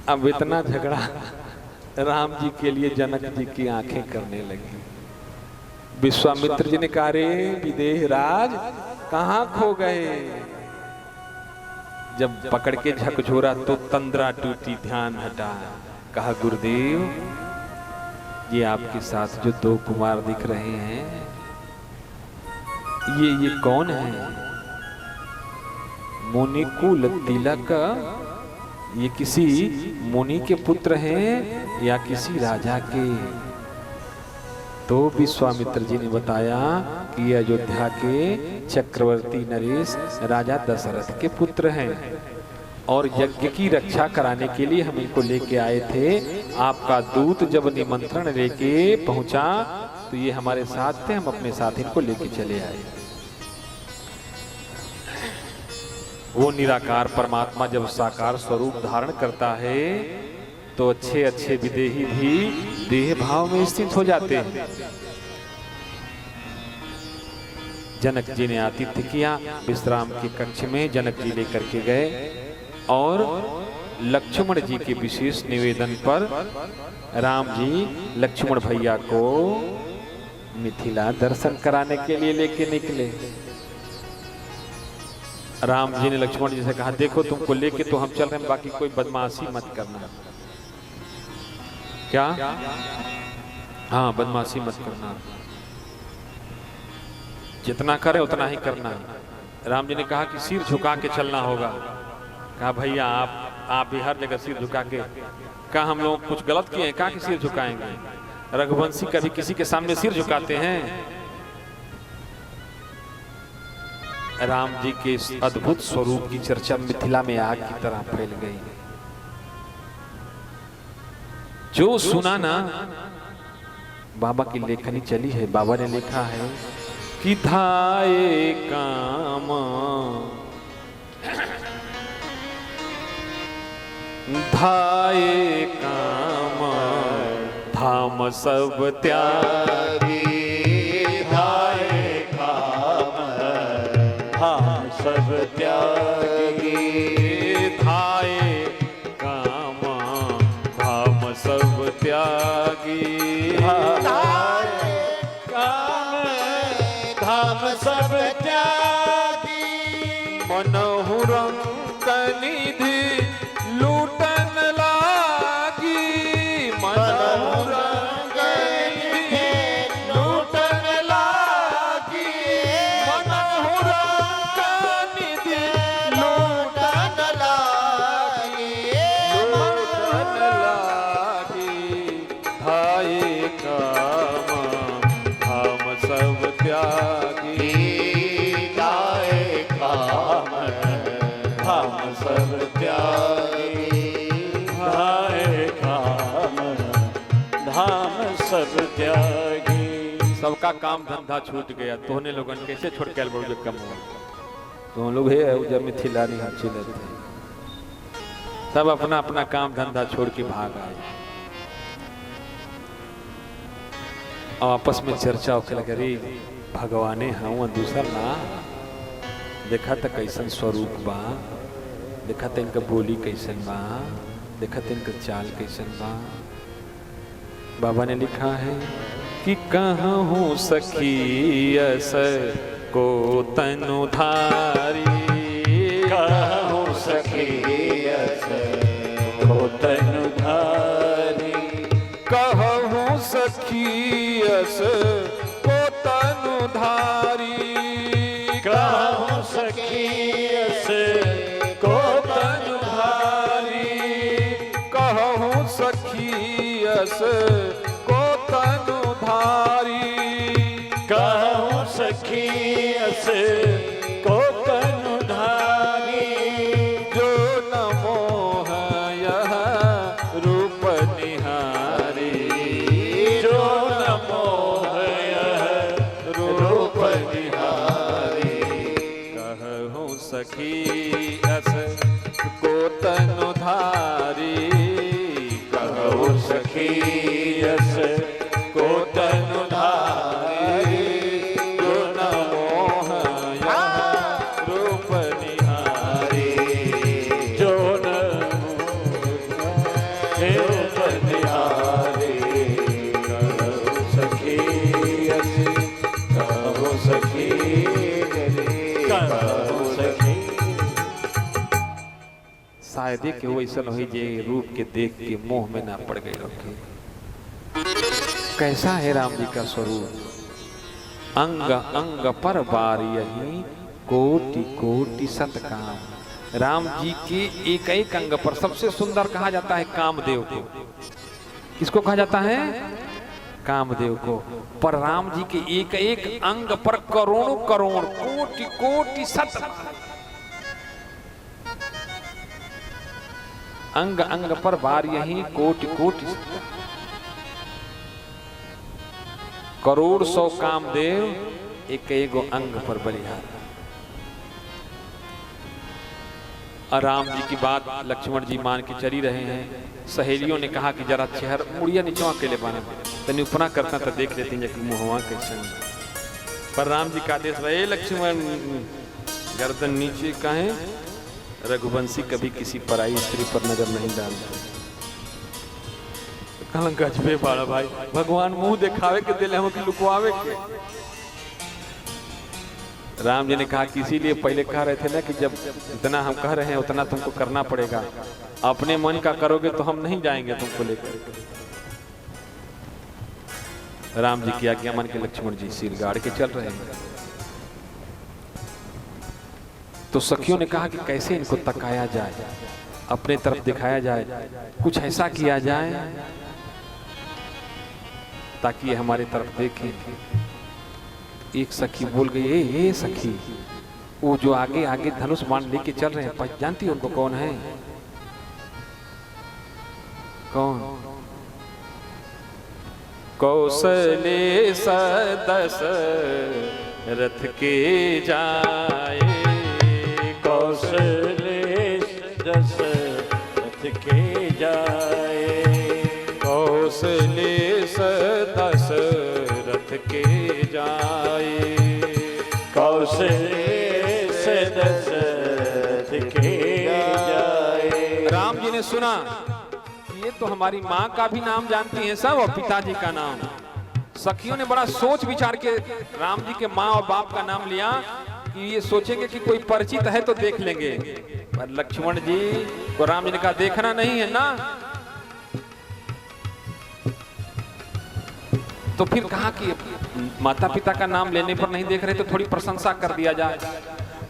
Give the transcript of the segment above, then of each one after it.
अब इतना झगड़ा राम जी के लिए जनक जी की आंखें करने लगी। विश्वामित्र जी ने कहा, रे विदेह राज कहाँ खो गए? जब पकड़ के झकझोरा तो तंद्रा टूटी, ध्यान हटा। कहा, गुरुदेव ये आपके साथ जो दो कुमार दिख रहे हैं ये कौन है? मुनिकुल तिलक, ये किसी मुनि के पुत्र हैं या किसी राजा के? तो विश्वामित्र जी ने बताया कि अयोध्या के चक्रवर्ती नरेश राजा दशरथ के पुत्र हैं और यज्ञ की रक्षा कराने के लिए हम इनको लेके आए थे। आपका दूत जब निमंत्रण लेके पहुंचा तो ये हमारे साथ थे, हम अपने साथ इनको लेके चले आए। वो निराकार परमात्मा जब साकार स्वरूप धारण करता है तो अच्छे अच्छे विदेही भी देह भाव में स्थित हो जाते हैं। जनक जी ने आतिथ्य किया, विश्राम के कक्ष में जनक जी लेकर के गए और लक्ष्मण जी के विशेष निवेदन पर राम जी लक्ष्मण भैया को मिथिला दर्शन कराने के लिए लेके निकले। राम जी ने लक्ष्मण जी से कहा, देखो तुमको लेके तो हम चल रहे हैं, बाकी कोई बदमाशी मत करना। क्या? हाँ, बदमाशी मत करना, जितना करे उतना ही करना। राम जी ने कहा कि सिर झुका के चलना होगा। कहा, भैया आप भी हर जगह सिर झुका के, कहा हम लोग कुछ गलत किए हैं? कहा कि सिर झुकाएंगे? रघुवंशी कभी किसी के सामने सिर झुकाते हैं? राम जी के इस अद्भुत स्वरूप की चर्चा मिथिला में आग की तरह फैल गई। जो सुना ना, बाबा की लेखनी चली है, बाबा ने लिखा है कि धाये काम धाये काम धाम सब त्यागी, धाये काम धाम सब त्यागी, धाये काम धाम सब त्यागी, धाये काम धाम सब त्यागी, मनहु रंग निधि लूटन लागी, मनहु रंग निधि लूटन लागी, मनहु रंग निधि लूटन लागी, लूटन लागी, धाये काम धाम सब त्यागी, धाये काम धाम सब त्यागी, धाये काम धाम सब त्यागी। सबका काम धंधा छूट गया, तोहने लोगन कैसे छोड़ के बड़े कम हुआ? तो लोग है जब मिथिला नहीं चिले थे, सब अपना अपना काम धंधा छोड़ के भाग आए। आपस में चर्चा होके लगे, रे भगवाने हाँ दूसरा ना, देखा था कैसन स्वरूप बा, देखा था इनका बोली कैसन बा, देखा था इनका चाल कैसन बा। बाबा ने लिखा है कि कहाँ हूँ सखी अस को तनु धारी, कहाँ हूँ सखी अस को तनु धारी, कहाँ हूँ सखी अस को तनु धारी, कहाँ हूँ सखी अस को तनु धारी, कहाँ हूँ सखी अस को तनु धारी, कहाँ हूँ सखी अस को तनु धारी, जो न मोह यह रूप निहारी, जो न मोह यह रूप निहारी, कहूँ सखी अस को तनु धारी, कहूँ सखी अस शायद के वो ऐसा हुई जे रूप के देख के मोह में ना पड़ गए रखे। कैसा है राम जी का स्वरूप, अंग अंग पर बार यही कोटि कोटि सतकाम। राम जी के एक एक अंग पर सबसे सुंदर कहा जाता है कामदेव को। किसको कहा जाता है? कामदेव को। पर राम जी के एक एक अंग पर करोड़ों करोड़ कोटि कोटि सत अंग अंग पर बार यही कोटि कोटि करोड़ सौ कामदेव एक एगो अंग पर बलिहार। राम जी की बात लक्ष्मण जी मान के चली रहे हैं। सहेलियों ने कहा कि जरा चेहर मुड़िया नीचवा के ले बाने तनी उपना करता तो देख लेती कि मुहवा कैसे। पर राम जी का आदेश भाई लक्ष्मण गर्दन नीचे कहें, रघुवंशी कभी किसी पराई स्त्री पर नजर नहीं डालता। गजबे बाड़ा भाई, भगवान मुंह दिखावे के दिले हम लुकवावे के। राम जी ने कहा कि इसीलिए पहले कह रहे थे ना कि जब इतना हम कह रहे हैं उतना तुमको करना पड़ेगा, अपने मन का करोगे तो हम नहीं जाएंगे तुमको लेकर। राम जी की आज्ञा मान के लक्ष्मण जी सिर गाड़ के चल रहे हैं। तो सखियों ने कहा कि कैसे इनको तकाया जाए, अपने तरफ दिखाया जाए, कुछ ऐसा किया जाए ताकि ये हमारी तरफ देखें। एक सखी बोल गई, ए सखी, वो जो आगे आगे धनुष बाण लेके चल रहे हैं, जानती हो उनको कौन है? कौन? कौशले सदस रथ के जाए, कौशले दस रथ के जाए, कौशले सदस रथ के जाए, कौशले दस रथ के जाए। राम जी ने सुना ये तो हमारी माँ का भी नाम जानती हैं सब और पिताजी का नाम। सखियों ने बड़ा सोच विचार के राम जी के माँ और बाप का नाम लिया कि ये सोचेंगे कि कोई परिचित है तो देख लेंगे। पर लक्ष्मण जी को राम जी ने कहा देखना नहीं है ना। तो फिर कहा कि माता पिता का नाम लेने पर नहीं देख रहे तो थोड़ी प्रशंसा कर दिया जाए।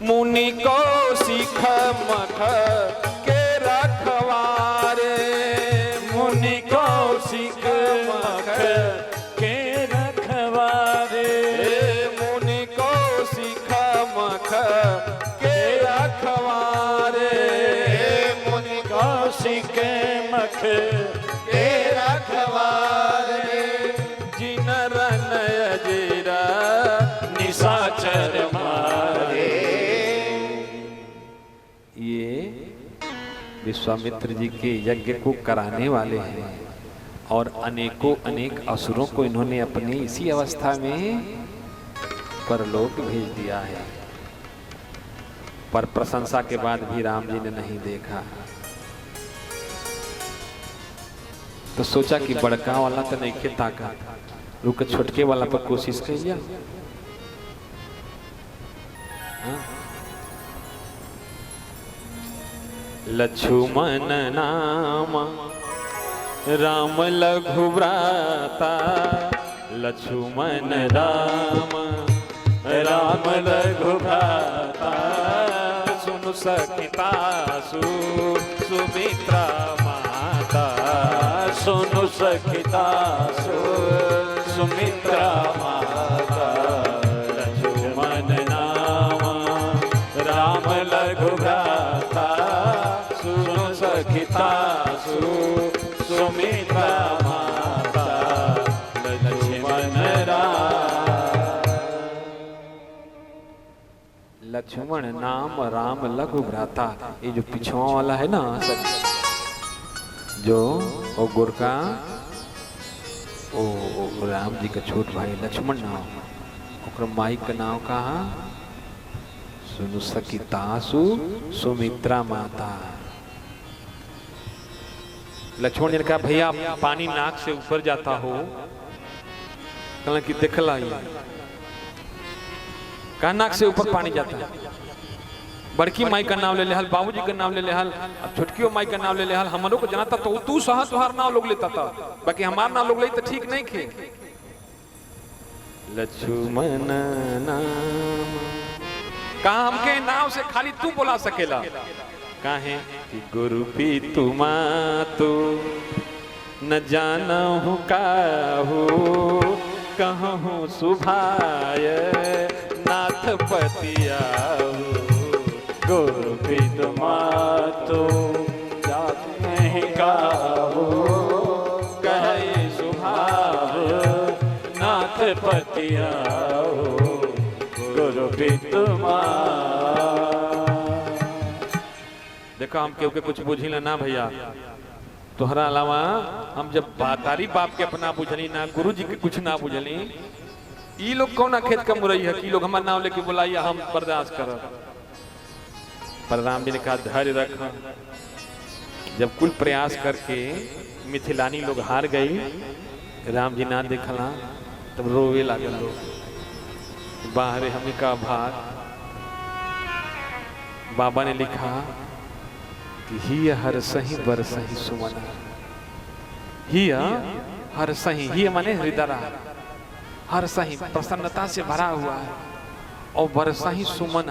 मुनि को सीख मख के रखवारे, मुनि को सीख मख के रखवारे, मुनि को सीख मख के रखवारे, मुनि को सीख मख के रखवारे, जिनर नयजीरा निशाचर मारे। ये विश्वामित्र जी के यज्ञ को कराने वाले हैं और अनेकों अनेक असुरों को इन्होंने अपनी इसी अवस्था में परलोक भेज दिया है। पर प्रशंसा के बाद भी राम जी ने नहीं देखा तो सोचा कि बड़का वाला तो नहीं के ताकत, रुक छोटके वाला पर कोशिश कर लिया। लक्ष्मण नाम राम लघु भ्राता, लक्ष्मण राम राम लघु भ्राता, सुनु सखिता सुमित्रा माता, सुनु सखिता सुमित्रा माता। लक्ष्मण नाम राम लघु भ्राता, सुनु सखिता सुमित्रा माता। लक्ष्मण लक्ष्मण नाम राम लघु भ्राता। ये जो पिछवा वाला है ना जो ओ गोरका ओ राम जी का छोट भाई लक्ष्मण नाम, ओकर माई का नाम कहा सुनु सखितासु सुमित्रा माता। लक्ष्मण जी ने कहा भैया पानी नाक से ऊपर जाता हो, कहला कि देखला कहा नाक से ऊपर पानी जाता है। बड़की माई का नाम ले लेहल, बाबूजी का नाम ले लेहल, अब छोटकियो माई का नाम ले लेहल। हमरो को जनाता तो तू सहा तुहार नाम लोग लेता था, बाकी हमार नाम लोग ले तो ठीक नहीं खे। लक्ष्मण नाम कहा हमके नाम से खाली तू बोला सकेला, काहे कि गुरु भी तुमा तो न जाना हूँ काहू, कहूँ सुभाय नाथ पतियाहू। गुरु भी तुमा तो जात नहीं काहू, कहे सुभाव नाथ पतियाहू। गुरु भी तुमा। देखो हम केहू के कुछ बुझी ना भैया, तोहरा अलावा हम जब बातारी बाप के अपना बुझली ना, गुरु जी के कुछ ना बुझली। ई लोग कौन खेत का मुरई है कि लोग हमारा नाम लेके बुलाइए हम बर्दाश्त कर। पर राम जी ने कहा धैर्य रख। जब कुल प्रयास करके मिथिलानी लोग हार गई, राम जी ना देखला तब रोवे लागल लोग, बाहरे हमें का भाग। बाबा ने लिखा कि ही हर सही बर सही सुमन, ही हर सही, ही माने हृदय, हर सही प्रसन्नता से भरा हुआ है, और बरसा ही सुमन,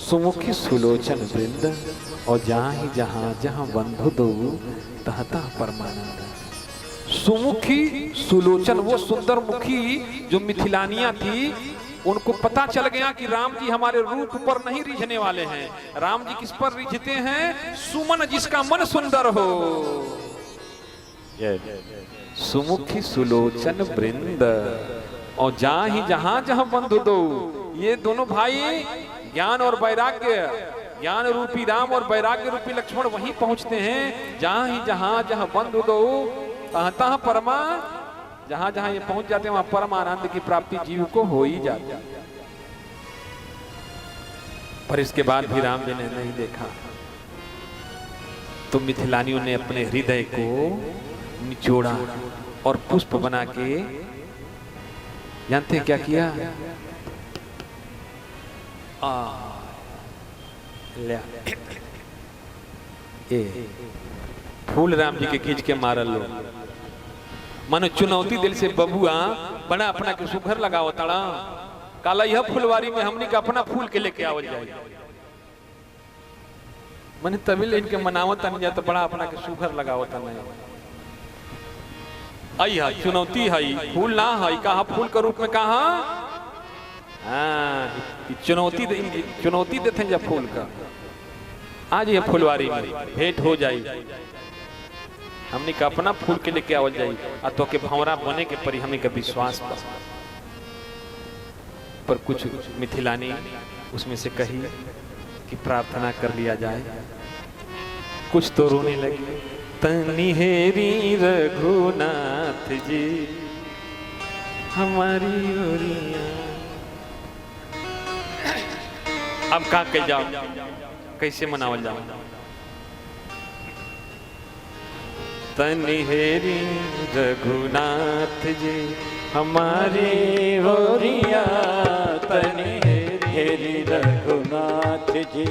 सुमुखी सुलोचन वृंद, और जहाँ जहाँ बंधु दो तह तह परमानंद। सुमुखी सुलोचन, वो सुंदर मुखी जो मिथिलानिया थी, उनको पता चल गया कि राम जी हमारे रूप पर नहीं रिझने वाले हैं। राम जी किस पर रिझते हैं? सुमन, जिसका मन सुंदर हो। सुमुखी सुलोचन वृंद, और जहाँ जहाँ बंधु दो, ये दोनों भाई ज्ञान और वैराग्य, ज्ञान रूपी राम और वैराग्य रूपी लक्ष्मण वहीं पहुंचते हैं। जहाँ बंधु दो तहाँ तहाँ परमा, जहाँ ये पहुंच जाते हैं वहां परम आनंद की प्राप्ति जीव को हो ही जाती है। पर इसके बाद भी राम जी ने नहीं देखा, तो मिथिलानियों ने अपने हृदय को निचोड़ा और पुष्प बना के, जानते क्या किया? फूल राम जी के खींच के मारल लो, मानो चुनौती दिल से बबुआ बड़ा अपना के सुघर लगाओ तड़ा, काला यह फुलवारी में हमने का अपना फूल के लेके आवल जाए। मैंने तभी इनके मनावत नहीं जाता, बड़ा अपना के सुघर लगाओ ता नहीं। आई है चुनौती है, फूल ना है, कहा फूल के रूप में कहा। हाँ, चुनौती देते जब फूल का, आज ये फुलवारी में भेंट हो जाए, हमने का अपना फूल के लेके आवल जाए, आ तो के भंवरा बने के परी हमने का विश्वास पर कुछ मिथिलानी उसमें से कही कि प्रार्थना कर लिया जाए। कुछ तो रोने लगे, तनी हेरी रघुनाथ जी हमारी ओरिया। अब का कह जाओ, कैसे मनावल जाओ? तनी हेरी रघुनाथ जी हमारी ओरिया, तनी हेरी रघुनाथ जी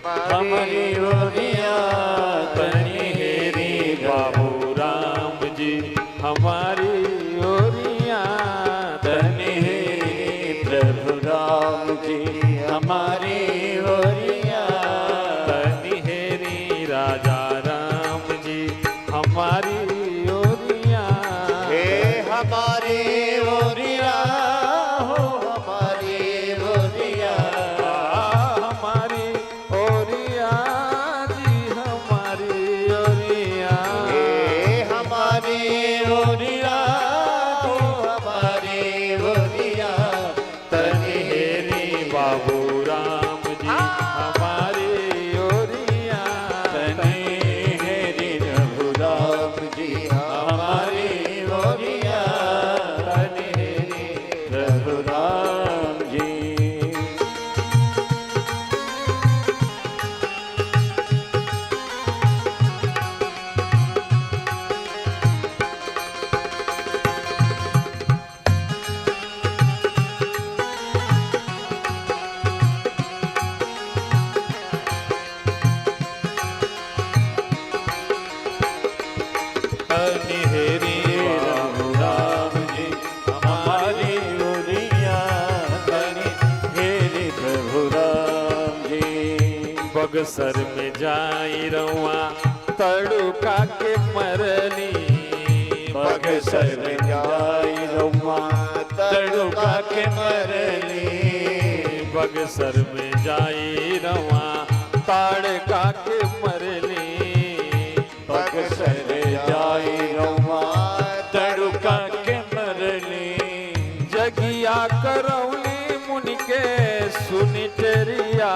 हमारी ओरिया। तनी हेरी बाबू राम जी हमारी ओरिया। तनी हेरी प्रभु राम जी हमारी ओरिया। तनी हेरी राजा राम जी हमारी ओरिया। हे हमारी ओरिया हो, हमारी ओरिया। हमारी ओरिया जी हमारी बगसर में जाई रउआ तड़ुका के मरली बगसर में जाई रउआ तड़ुका के मरली बगसर में जाई रउआ तड़का के मरली बगसर जाई रउआ तड़ुका के मरली जगिया करौली मुनि के सुनि टेरिया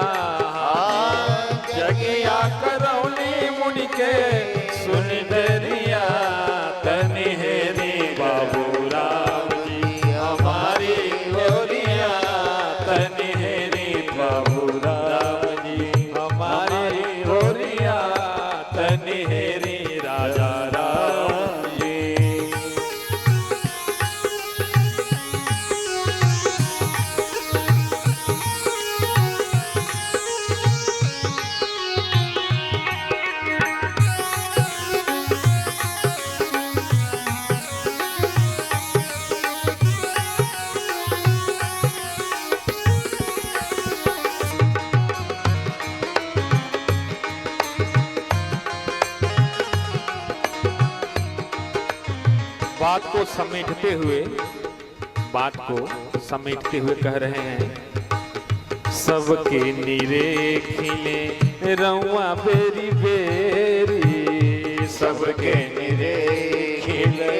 जगिया करौली मुनि के सुनि टेरिया तनि हेरी बाबू राम जी हमारी ओरिया तनि हेरी बाबू राम जी हमारी ओरिया तनि हेरी राजा राम जी। बात को समेटते हुए कह रहे हैं सबके निरेखिले रउआ बेरी बेरी सबके निरेखिले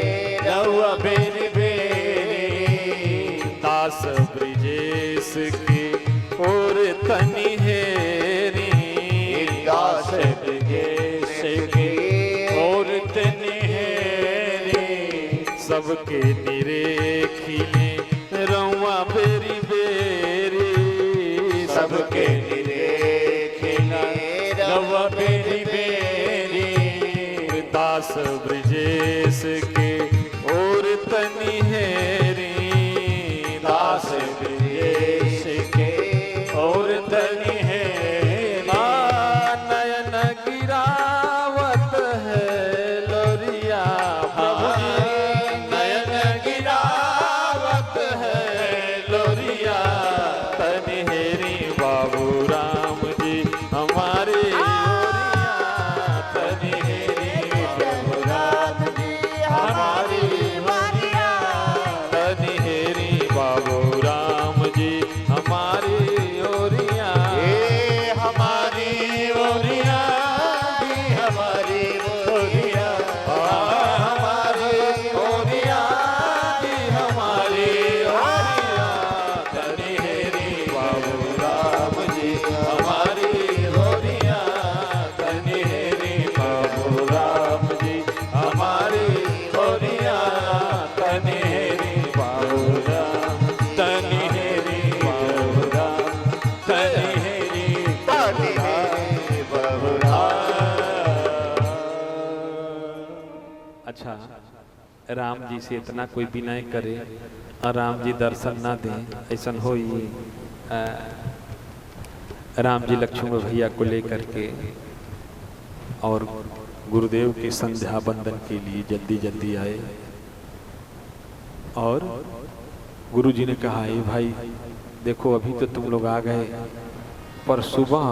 रउआ बेरी बेरी दास ब्रिजेश के और तनि हेरी दास ब्रिजेश के और तनि सबके निरेखिले रउआ बेरी बेरी सबके निरेखिले रउआ बेरी बेरी दास ब्रिजेश के और तनि हेरी दास ब्रिजेश के और तनि हेरी नयन गिरावत है लोरिया प्रभु अच्छा राम जी से इतना कोई विनय करे और राम जी दर्शन ना दें ऐसा हो ही राम जी लक्ष्मण भैया को लेकर के और गुरुदेव के संध्या बंदन के लिए जल्दी जल्दी आए और गुरु जी ने कहा ये भाई देखो अभी तो तुम लोग आ गए पर सुबह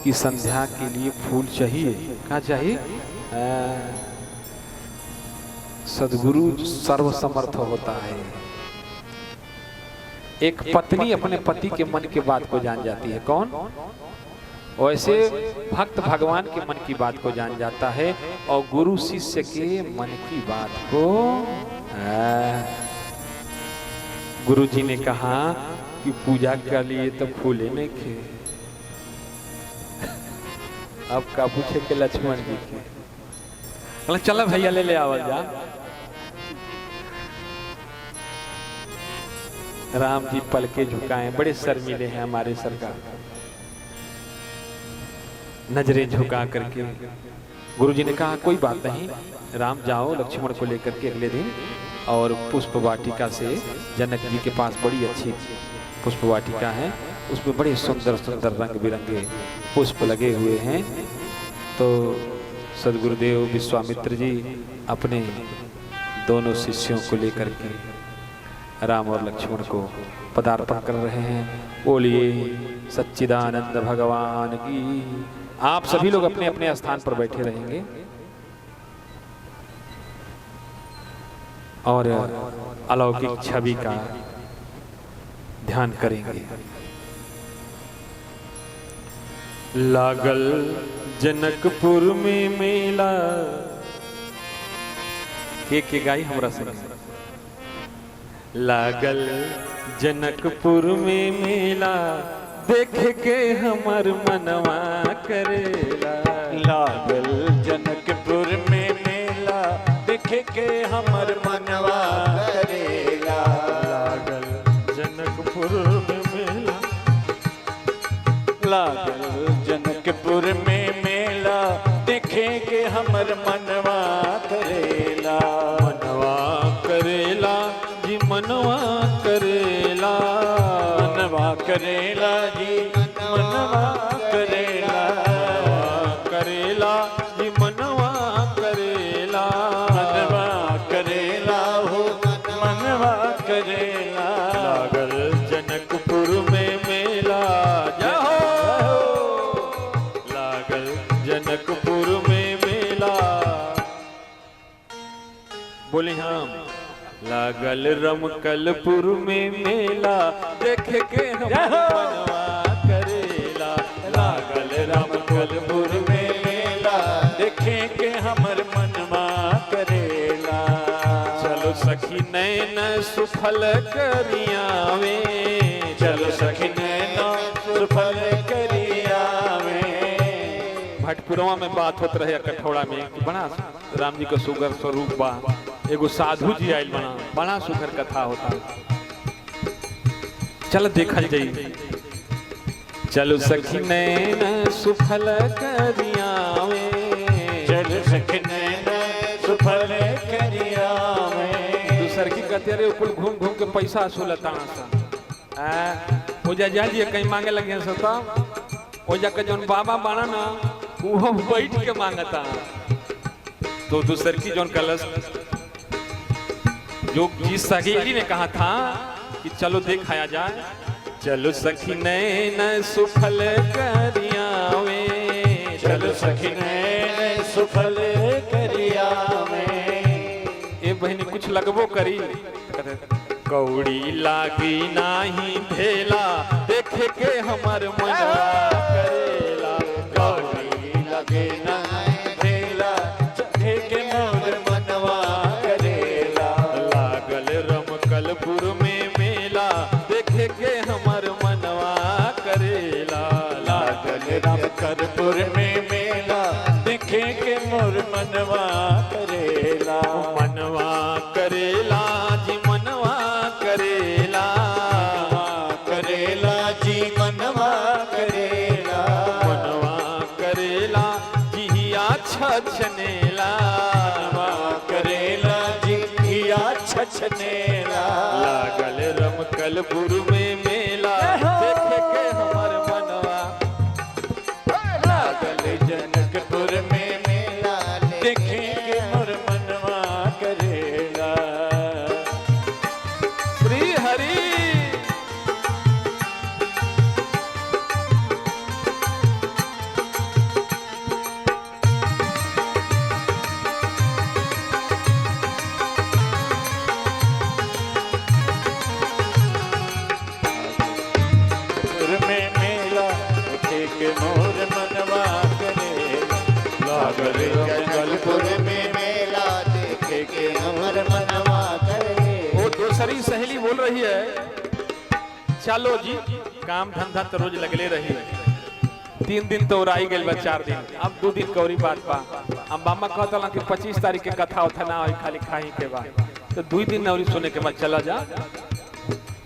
की संध्या के लिए फूल चाहिए। क्या चाहिए? सद्गुरु सर्वसमर्थ होता है। एक पत्नी अपने पति के मन की बात को जान जाती है। कौन? वैसे भक्त भगवान के मन की बात को जान जाता है और गुरु शिष्य के मन की बात को गुरु जी ने कहा कि पूजा के लिए तो फूले नहीं थे, अब का पूछे के लक्ष्मण जी के। चलो भैया ले आवल जा। राम जी पलके झुकाए, बड़े शर्मीले हैं हमारे सरकार। नजरें झुका करके गुरु जी ने कहा कोई बात नहीं, राम जाओ लक्ष्मण को लेकर के अगले दिन और पुष्प वाटिका से जनक जी के पास बड़ी अच्छी पुष्प वाटिका है, उसमें बड़े सुंदर सुंदर रंग बिरंगे पुष्प लगे हुए हैं। तो सदगुरुदेव विश्वामित्र जी अपने दोनों शिष्यों को लेकर के राम और लक्ष्मण को पदार्पण कर रहे हैं। बोलिए सच्चिदानंद भगवान की। आप सभी लोग अपने अपने स्थान पर बैठे रहेंगे और अलौकिक छवि का ध्यान करेंगे। लागल जनकपुर में मेला, के गाई हमरा संग। लागल जनकपुर में मेला, देख के हमर मनवा करेला। लागल जनकपुर में मेला, देख के हमर मनवा करेला। लागल जनकपुर में मेला, लागल जनकपुर में मेला, देखे के हमर मनवा करेला। मनवा करेला जी मनवा करेला, मनवा करेला जी मनवा करेला। करेला जी मनवा करेला, मनवा करेला हो मनवा करेला। लागल जनकपुर में मेला, जाहो लागल जनकपुर में मेला। बोले हम लागल रमकलपुर में मेला, देख के हमर मनवा करेला। लागल रमकलपुर में मेला, देखे के हमर मनवा करेला। चलो सखी नैन सुफल करियावे, चलो सखी नैना सुफल करियावे। भटपुरवा में बात होत रहे कठौड़ा में कि बड़ा राम जी का सुगर स्वरूप बा। एगो साधु जी आयल बना, बड़ा सुगर कथा होता। चल देखल जाई। चलो सखी नैन सुफल करियावे, चलो सखी नैना सुफल करियावे। दूसर की कहते रे कुल घूम घूम के पैसा असुलता सा। ओजा जाइए कहीं मांगे लगे सता, ओजा के जौन बाबा बाना ना वो बैठ के मांगता। तो दूसर की जौन कलश जो जिस सहेली ने कहा था कि चलो दिखाया जाए। चलो सखी नैन सुफल करियावे, चलो सखी नैन सुफल करियावे। ए बहनी कुछ लगबो करी, कौड़ी लागी नाही भेला, देखे के हमर मनवा करेला। कौड़ी लगे नाही भेला, देखे के मोर मनवा करेला। लागल रमकलपुर में मेला, देखे के हमर मनवा करेला। लागल रमकलपुर में मेला, देखे के मोर मनवा करेला। मनवा करेला जी मनवा करेला, करेला जी मनवा करेला। मनवा करेला जी अच्छा छनेला। मनवा करेला जी अच्छा छनेला। लागल रमकलपुर में मेला, देखे के हमर मनवा। लागल जनकपुर में मेला, देखे के मोर मनवा करेला। श्री हरि में मेला, देखे के मोर मनवा करेला। लागल रमकलपुर में मेला, देखे के मोर मनवा करेला। वो दूसरी सहेली बोल रही है, चलो जी काम धंधा तो रोज लगले रही। 3 दिन तो उड़ाई गई बा, 4 दिन, अब 2 दिन कौरी बात बा। हम बामा कहता कि 25 तारीख के कथा उठा ना हो, खाली खाई के बा। तो 2 दिन नौरी सुने के बाद चला जा।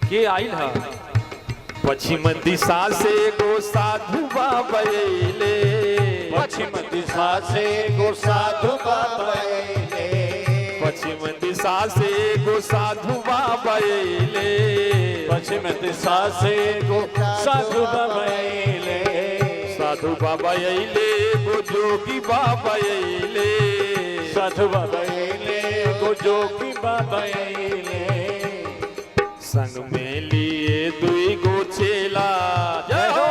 के आइल है पश्चिम दिशा से गो साधु बाबा अइले, पश्चिम दिशा से गो साधु बाबा अइले। पश्चिम दिशा से गो साधु बाबा अइले। पश्चिम दिशा से गो साधु बाबा अइले। साधु बाबा अइले गो जोगी बाबा अइले। साधु बाबा अइले गो जोगी बाबा अइले। संग में लिए 2 गो चेला, जय हो।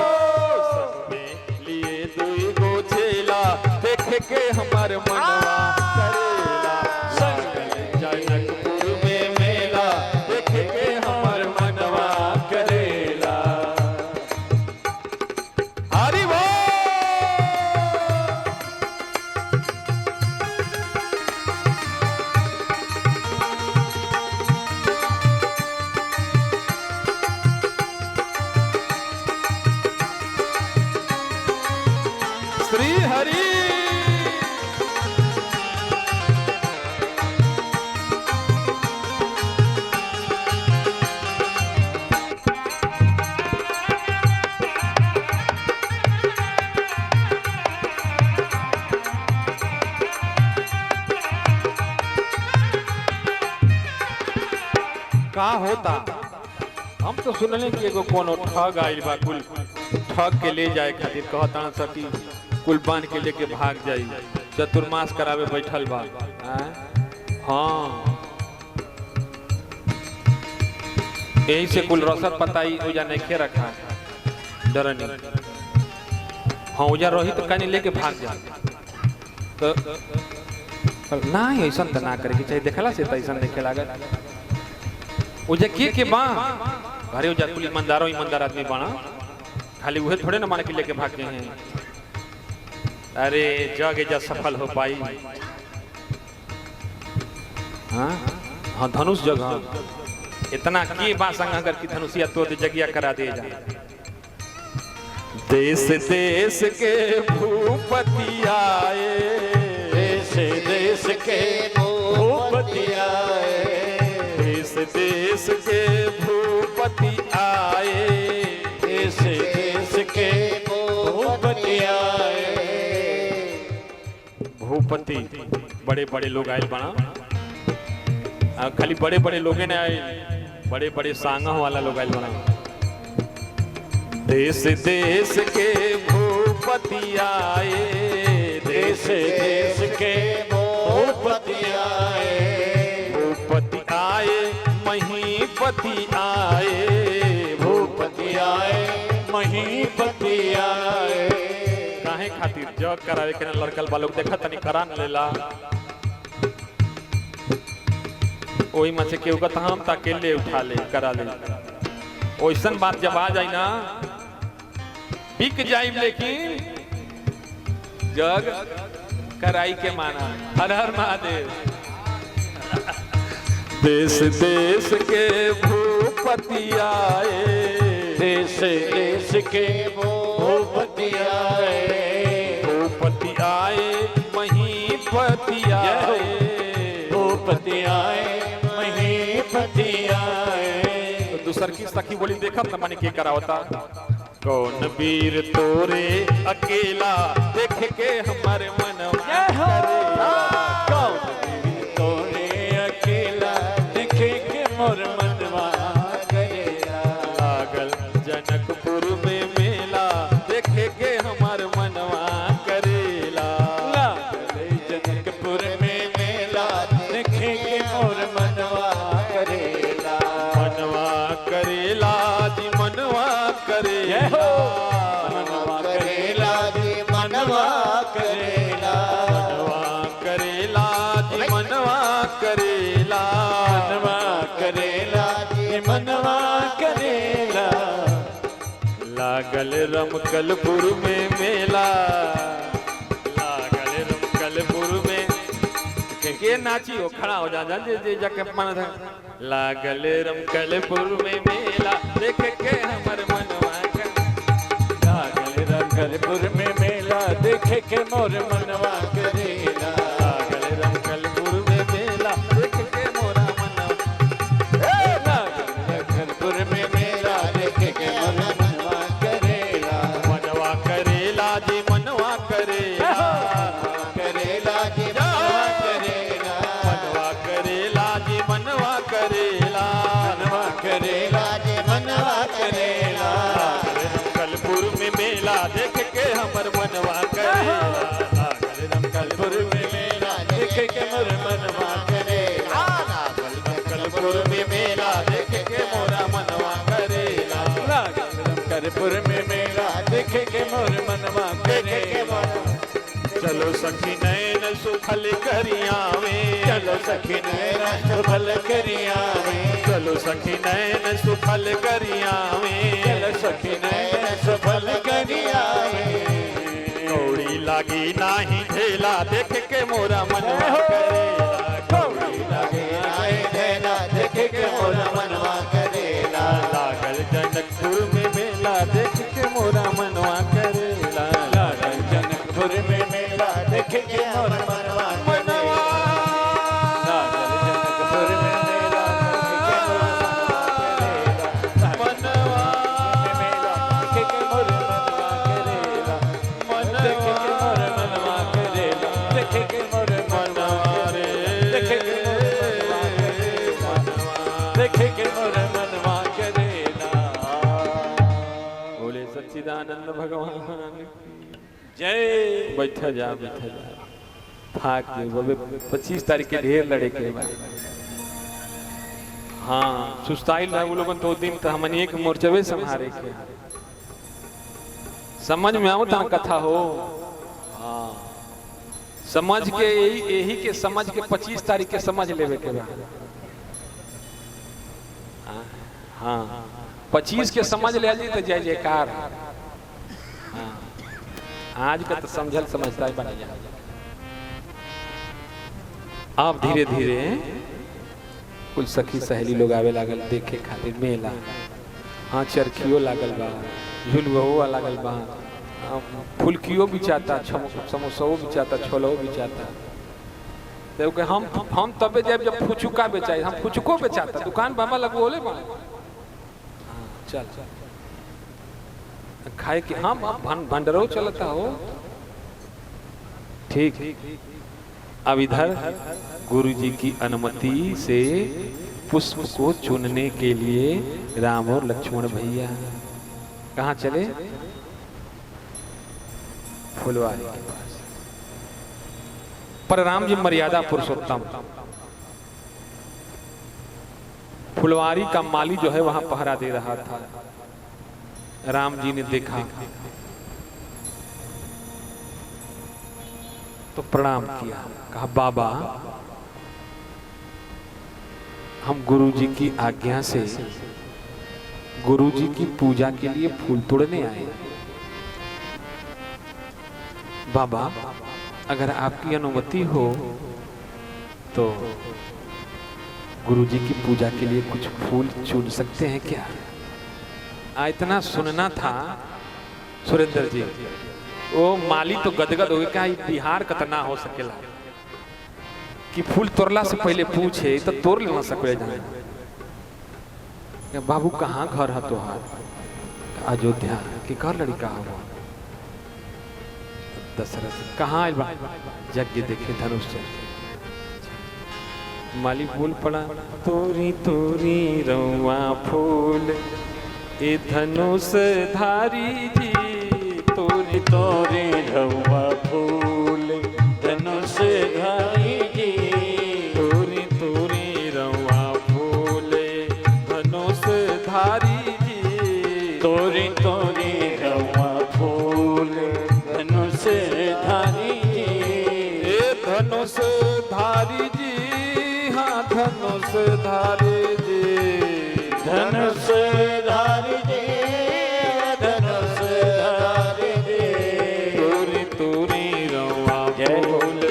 के हमार मनवा करेला। लागल जनकपुर में मेला देख के हमार मनवा करेला। हरि बोल। श्री हरि। का होता हम तो सुनले कि एगो कोनो ठग आइल बा, कुल ठग के ले जाए खातिर कहता सकी कुल बांध के लेके भाग जाई, चतुर्मास करावे बैठल बा। हाँ यही से कुल रसद पताई ओजा नहीं रखा डरनी। हाँ ओजा रही तो कहीं लेके भाग जा तो ना ऐसा तो ना करे के चाहिए, देखला से तो ऐसा देखे लागत ओजा के बा घरे ओजा कुल ईमानदार आदमी बाना, खाली उहे थोड़े ना माने के लेके भाग गए हैं। अरे जग जा सफल हो पाई। हाँ हाँ धनुष जगह इतना की बात संग अगर की धनुषिया तो जगिया करा दे जा। देश देश के भूपति आए, देश देश के भूपति आए, देश देश के भूपति आए, देश देश के भूपति आए। भूपति बड़े बड़े लोग आए बना, खाली बड़े बड़े लोग ने आए, बड़े बड़े सांगा वाला लोग आए बना। देश देश के भूपति आए, देश देश के भूपति आए, भूपति आए महीपति आए, भूपति आए महीपति आए। काहे खातिर जग करावे के लड़कल बा लोग देखा तनी करा न लेला। ओही में से केहू कहता हम अकेले उठा ले करा ले। ओइसन बात जब आ जाए ना बिक जाए, लेकिन जग कराई के माना। हर हर महादेव। देश देश के भूपति आए, देश देश के भूपति आए, भूपति आए महीपति आए, भूपति आए महीपति आए। तो दूसर की सखी बोली देखा त माने के करा होता। कौन वीर तोरे अकेला देख के हमारे मनवा करेला। कौन वीर तोरे अकेला देख के मोर मनवा करेला। लागल जनकपुर में मेला देख के हमार मनवा करेला। लागल जनकपुर में मेला देख के मोर मनवा करेला। मनवा करेला जी मनवा करेला। मनवा करेला जी मनवा करेला। मनवा करेला जी मनवा करेला। मनवा करेला जी मनवा करेला। लागल रमकलपुर में मेला, लागल रमकलपुर में के नाची हो खड़ा हो जा जे जाके मन था। लागल रमकलपुर में मेला देख के हमर मनवा लागल रमकलपुर में मेला देख के मोर मनवा करेला। लागल रमकलपुर में मेला देख के मोरा मनवा। लागल रमकलपुर में मेला देख के मोर मनवा करेला। मनवा करेला जी मनवा करेला। करेला जी मनवा करेला। मनवा करेला जी मनवा करेला। मनवा करेला जी मनवा करेला। रमकलपुर में मेला देख के हमर मनवा करेला। लागल रमकलपुर में मेला देख के मोर मनवा करेला। रमकलपुर में मेला देख के मोरा मनवा करेला। रमकलपुर में मेला देख के मोर मनवा करेला। चलो सखी नैन सुफल करियावे, चलो सखी नैन सुफल करियावे, चलो सखी नैन सुफल करियावे, चलो सखी नैन सुफल करियावे। कौड़ी लागी नाही ढेला देख के मोरा मनवा करेला, कौड़ी लागे नाई ढेला देख के मोरा मनवा करेला। लागल जनकपुर में मेला देख के मोरा मनवा करेला, लागल जनकपुर में मेला देख के मोरा मनवा करेला। लागल जनकपुर में मेला देख के मोरा मनवा करेला। देख के मोरा मनवा करेला, देख के मोरा मनवा करेला, देख के मोरा मनवा करेला, देख के मोरा मनवा करेला। बोले सच्चिदानंद भगवान की जय। बैठा जा थाक गए बाबे 25 तारीख के ढेर लड़े के बाद। हाँ सुस्ताइल रहा वो लोगन तो दिन तो हमन एक मोर्चवे संहारे के समझ में आओ ता कथा हो। हाँ समझ के यही के समझ के 25 तारीख के समझ लेवे के बाद। हाँ 25 के समझ ले जी तो जय जयकार। हाँ आज का तो समझल समझदार बने जा। आप धीरे धीरे कुल सखी सहेली लोग आवे लागल देखे खातिर मेला। हाँ चरखियो लागल बा, झुलुओ लागल बा, फुलकियो बिचाता, समोसो बिचाता, छोलो बिचाता। तो हम तबे जब फुचुका बेचाई, हम फुचुको बेचाता, दुकान बाबा लगवोले बा। चल खाए के हम भंडरो चलता हो। ठीक अब इधर गुरुजी की अनुमति से पुष्प को चुनने के लिए राम और लक्ष्मण भैया कहाँ चले? फुलवारी के पास। पर राम जी मर्यादा पुरुषोत्तम, फुलवारी का माली जो है वहां पहरा दे रहा था। राम जी ने देखा तो प्रणाम किया, कहा बाबा हम गुरुजी की आज्ञा से गुरुजी की पूजा के लिए फूल तोड़ने आए। बाबा अगर आपकी अनुमति हो तो गुरुजी की पूजा के लिए कुछ फूल चुन सकते हैं क्या? इतना सुनना था सुरेंद्र जी। वो माली तो गदगद हो गया, बिहार कतना हो सकेला कि फूल तोड़ला से पहले पूछे तो तोड़ लेना सके जाए। बाबू कहाँ घर है तोहार? अयोध्या के घर लड़का हो। दशरथ कहाँ यज्ञ देखे धनुष माली बोल पड़ा, तोरी तोरी रउआ फूल ए धनुष धारी जी, तोरी तोरे रउआ फूल धनुष धारी जी, तोरी तोरी रउआ फूल धनुष धारी जी, तोरे तोरे रउआ फूल धनुष धारी जी। ए धनुष धारी जी, हाँ धनुष धारी जी, धनुष धारी जी, धनुष धारी जी। तोरी तोरी रउआ फूल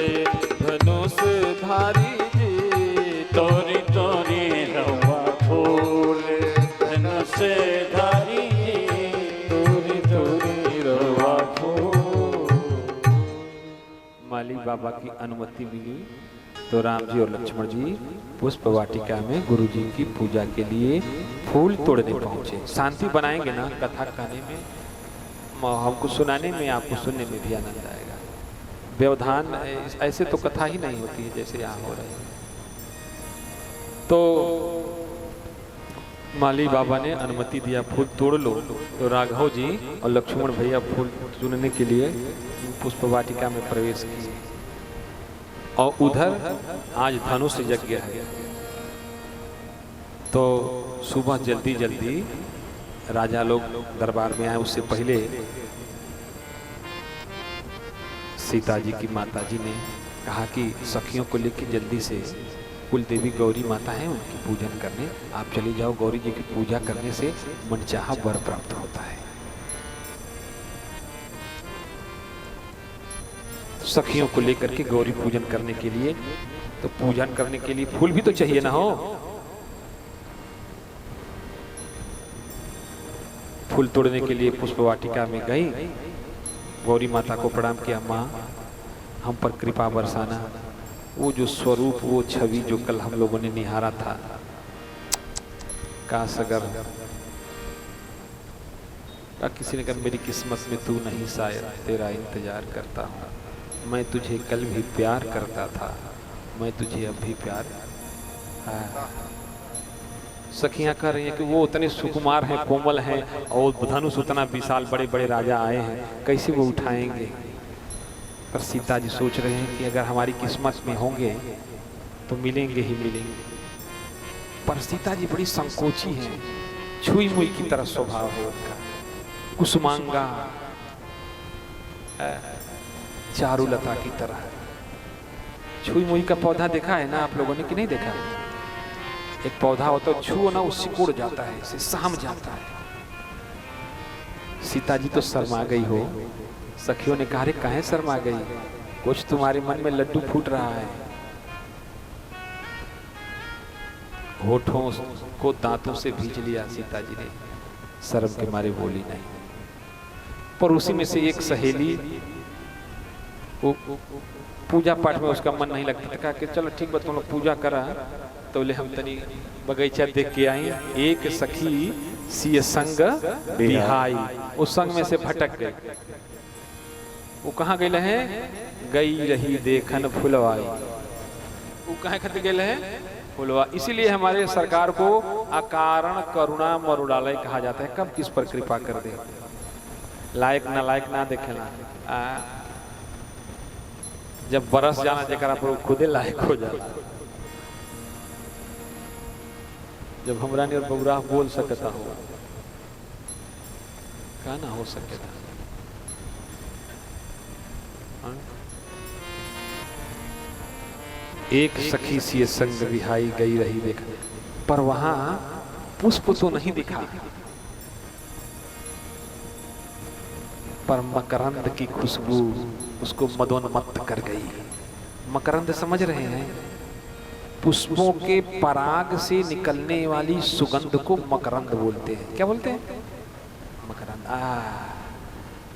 धनुष धारी जी, तोरी तोरी रउआ फूल धनुष धारी जी, तोरी तोरी रउआ फूल। माली बाबा की अनुमति मिली तो राम जी और लक्ष्मण जी पुष्प वाटिका में गुरु जी की पूजा के लिए फूल तोड़ने पहुंचे। शांति बनाएंगे ना कथा कहने में, हमको सुनाने में, आपको सुनने में भी आनंद आएगा। व्यवधान ऐसे तो कथा ही नहीं होती है जैसे यहाँ हो रही है। तो माली बाबा ने अनुमति दिया फूल तोड़ लो। तो राघव जी और लक्ष्मण भैया फूल चुनने के लिए पुष्प वाटिका में प्रवेश किए। और उधर आज धनुष यज्ञ है, तो सुबह जल्दी जल्दी राजा लोग दरबार में आए। उससे पहले सीता जी की माता जी ने कहा कि सखियों को लेकर जल्दी से कुल देवी गौरी माता है उनकी पूजन करने आप चली जाओ। गौरी जी की पूजा करने से मनचाहा वर प्राप्त होता है। सखियों को लेकर के गौरी पूजन करने के लिए, तो पूजन करने के लिए फूल भी तो चाहिए ना हो। फूल तोड़ने के लिए पुष्प वाटिका में गई, गौरी माता को प्रणाम किया, माँ हम पर कृपा बरसाना। वो जो स्वरूप, वो छवि जो कल हम लोगों ने निहारा था, काश अगर किसी ने कहा मेरी किस्मत में तू नहीं, शायद तेरा इंतजार करता हूँ। मैं तुझे कल भी प्यार करता था, मैं तुझे अब भी प्यार। सखियां कह रही हैं कि वो उतने सुकुमार हैं, कोमल हैं, और धनुष उतना विशाल, बड़े बड़े राजा आए हैं, कैसे वो उठाएंगे। पर सीता जी सोच रहे हैं कि अगर हमारी किस्मत में होंगे तो मिलेंगे ही मिलेंगे। पर सीता जी बड़ी संकोची हैं, छुई मुई की तरह स्वभाव है उनका, कुसुमांगा, चारुलता की तरह। छुई मुई का पौधा देखा है ना आप लोगों ने कि नहीं देखा? एक पौधा होता है, छुओ ना वो सिकुड़ जाता है, इसे सहम जाता है। सीता जी तो शर्मा गई हो। सखियों ने कहा, काहे शर्मा गई, कुछ तुम्हारे मन में लड्डू फूट रहा है। होठों को दांतों से भींच लिया सीता जी ने, शर्म के मारे बोली नहीं। पर उसी में से एक सहेली, वो पूजा पाठ में उसका मन नहीं लगता था, कहा कि चलो ठीक बात, तुम लोग पूजा करा तो ले हम तनी बगीचा देख के आई। एक सखी सिय संग बिहाई, उस संग में से भटक गई। वो कहाँ गए हैं? गई रही देखन फुलवाई। वो कहाँ खत गए हैं? फुलवा। इसीलिए हमारे सरकार को अकारण करुणा मरुड़ालय कहा जाता है। कब किस पर कृपा कर दे, लायक ना लायक ना देखेना। जब बरस जाना जरा पर खुदे लायक हो जाता। जब हमरा ने बबुरा बोल सकता हो, का ना हो सकता। एक सखी सी संग विहाई गई रही देखा, पर वहां पुष्प तो नहीं दिखा, पर मकरंद की खुशबू उसको मदोन्मत्त कर गई। मकरंद समझ रहे हैं? पुष्पों के पराग से निकलने वाली सुगंध को मकरंद बोलते हैं। क्या बोलते हैं? मकरंद।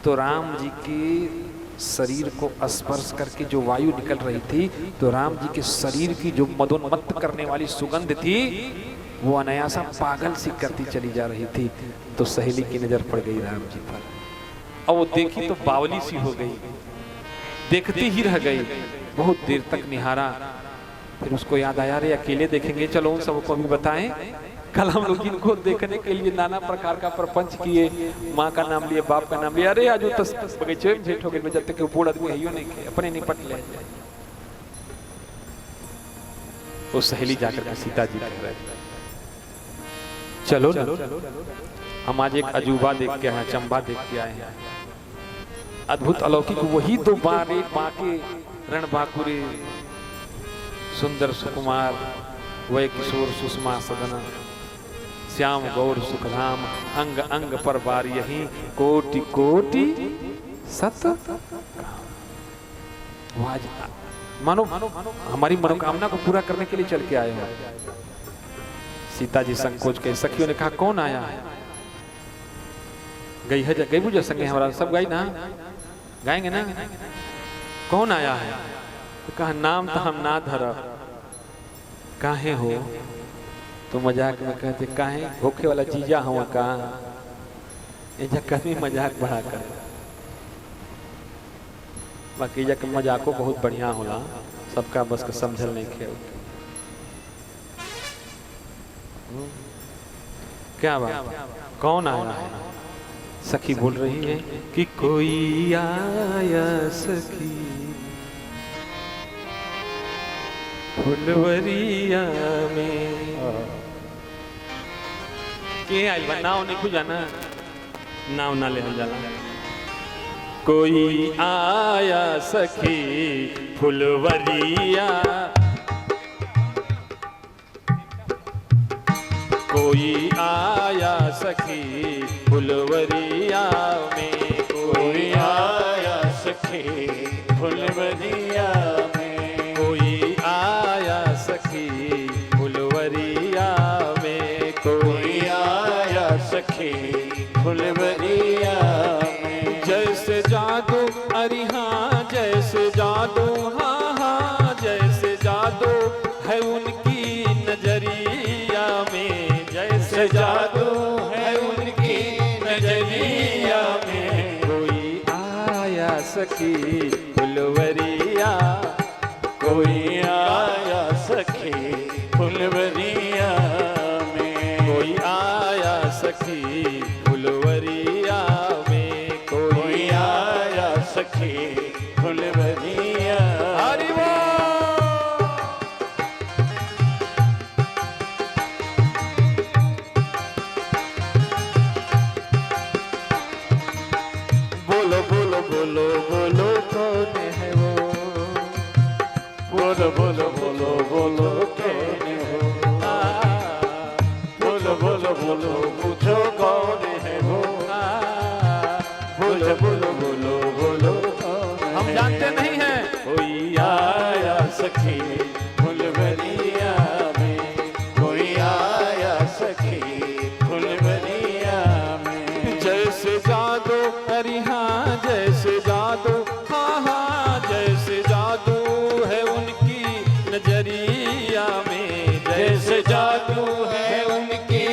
तो राम जी के शरीर को स्पर्श करके जो वायु निकल रही थी, तो राम जी के शरीर की जो मदोन्मत्त करने वाली सुगंध थी, वो अनायासा पागल सी करती चली जा रही थी। तो सहेली की नजर पड़ गई राम जी पर, और वो देखी तो बावली सी हो गई, देखती ही रह गई। बहुत देर तक निहारा, फिर उसको याद आया, अरे अकेले देखेंगे, चलो उन सबको भी बताएं। कल हम लोग इनको देखने के लिए नाना प्रकार का प्रपंच किए, माँ का नाम लिए, बाप का नाम लिया, अरे आज बगीचे में भेंट हो गई, जब तक बूढ़ आदमी है नहीं के अपने निपट ले। वो सहेली जाकर सीता जी कह रहे, चलो हम आज एक अजूबा देख के आए, चंबा देख के आए हैं। अद्भुत अलौकिक वही तो बारे बाके रणबाकुरे, सुंदर सुकुमार वह किशोर सुषमा सदना, श्याम गौर सुखधाम, अंग अंग पर बार यही, कोटि कोटि सत। मानो हमारी मनोकामना को पूरा करने के लिए चल के आए हो। सीता जी संकोच के, सखियों ने कहा कौन आया है? गई है, गई बुझे संगे हमारा सब गई ना, गाएंगे ना। कौन आया है? तो कहा नाम तो हम ना धर, काहे हो? तो मजाक में कहते, काहे भूखे वाला जीजा हुआ का, कभी मजाक बढ़ा कर। बाकी जक मजाको बहुत बढ़िया होला, सबका बस का समझल नहीं खेल। क्या बात, कौन आया है? सखी बोल रही है कि कोई आया सखी फुलवरिया में। के आइल बा, नाव नहीं खुजाना, नाव ना ले जाला। कोई आया सखी फुलवरिया, कोई आया सखी फुलवरिया में, कोई आया सखी फुलवरिया में, कोई आया सखी फुलवरिया में, कोई आया सखी फुलवरिया में। जैसे जादू अरे हाँ जैसे जादू, हाँ हाँ जैसे जादू है उनकी नजरिया में, जैसे जादू है उनकी नजरिया में। कोई आया सखी फुलवरिया, कोई आया सखी फुलवरिया में, कोई आया सखी फुलवरिया में, कोई आया सखी फुलवरिया। हरि बोल बोलो बोलो बोलो बोलो कौन है वो, बोलो बोलो बोलो बोलो कौन हो, बोलो बोलो बोलो पूछो कौन है वो, बोलो बोलो बोलो बोलो कौन है। हम जानते नहीं हैं। कोई आया सखी फुलवरिया में, कोई आया सखी फुलवरिया में। जैसे जादू अरे हाँ जैसे जादू, हाँ हाँ जैसे जादू है उनकी नजरिया में, जैसे जादू है उनकी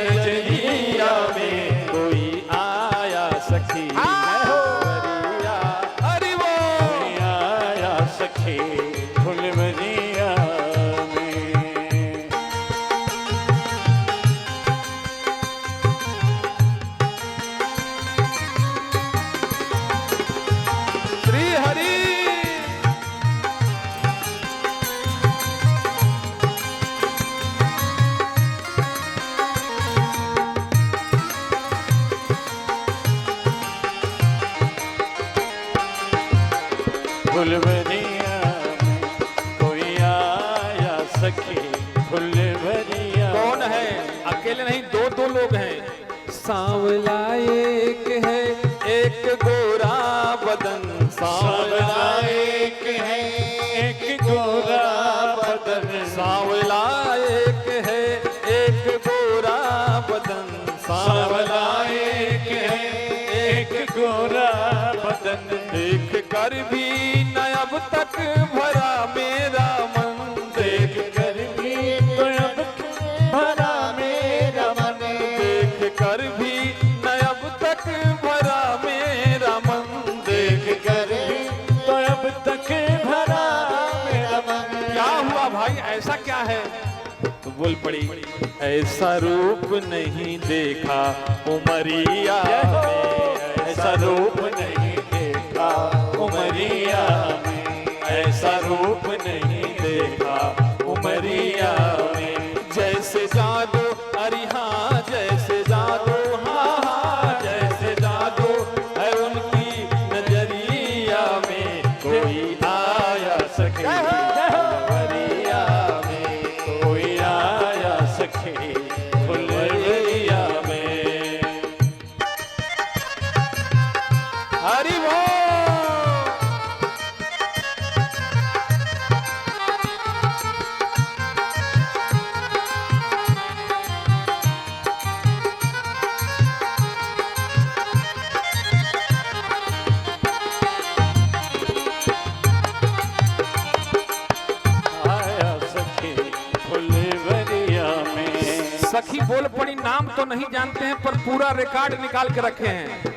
नजरिया में। कोई आया सखी फुलवरिया, अरे वो कोई आया सखी फुलवरिया में। श्री हरि। फुलवरिया में कोई आया सखी फुलवरिया। कौन है? अकेले नहीं, दो दो लोग हैं। सांवला एक है एक गोरा बदन, सांवला एक है एक गोरा बदन, सांवला एक है एक गोरा बदन, सांवला एक है एक गोरा बदन। देख कर भी न अब तक भरा मेरा मन, देख कर भी तो अब भरा मेरा मन, देख कर भी न अब तक भरा मेरा मन, देख कर भी तो अब तक भरा मेरा मन। क्या हुआ भाई, ऐसा क्या है? तो बोल पड़ी, ऐसा रूप नहीं देखा उमरिया में, ऐसा रूप नहीं देखा उमरिया में, ऐसा रूप नहीं देखा उमरिया में। जैसे जादू अरे हाँ जैसे जादू, हाँ हाँ जैसे जादू है उनकी नजरिया में। कोई आया सखी फुलवरिया में, कोई आया सखी फुलवरिया में। हरि बोल। आया सखी फुलवरिया में। सखी बोल पड़ी, नाम तो नहीं जानते हैं पर पूरा रिकॉर्ड निकाल के रखे हैं।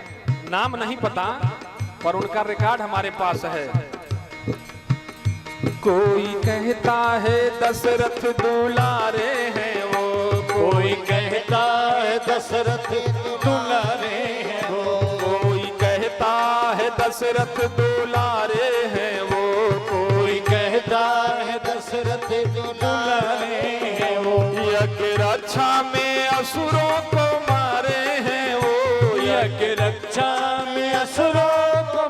नाम नहीं पता पर उनका रिकॉर्ड हमारे पास है। कोई कहता है दशरथ दुलारे हैं वो, कोई कहता है दशरथ दुलारे हैं वो, कोई कहता है दशरथ दुलारे हैं वो, कोई कहता है दशरथ दुलारे हैं वो। यज्ञ रक्षा में असुरों को मारे हैं वो, यज्ञ रक्षा में असुरों को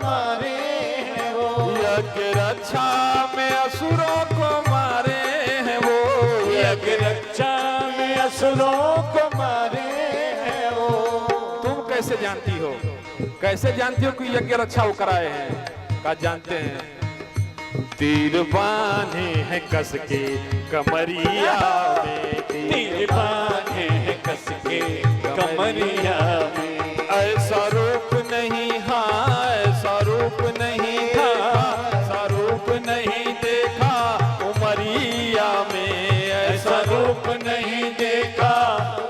यज्ञ रक्षा में असुरों को मारे हैं वो, यज्ञ रक्षा में असुरों को मारे हैं वो। तुम कैसे जानती हो, कैसे जानती हो कि यज्ञ रक्षा वो कराए हैं? का जानते हैं, तीर बांधे हैं कस के कमरिया में, तीर बांधे हैं कस के कमरिया में। ऐसा रूप नहीं, हाँ ऐसा रूप नहीं देखा, ऐसा रूप नहीं देखा उमरिया में, ऐसा रूप नहीं देखा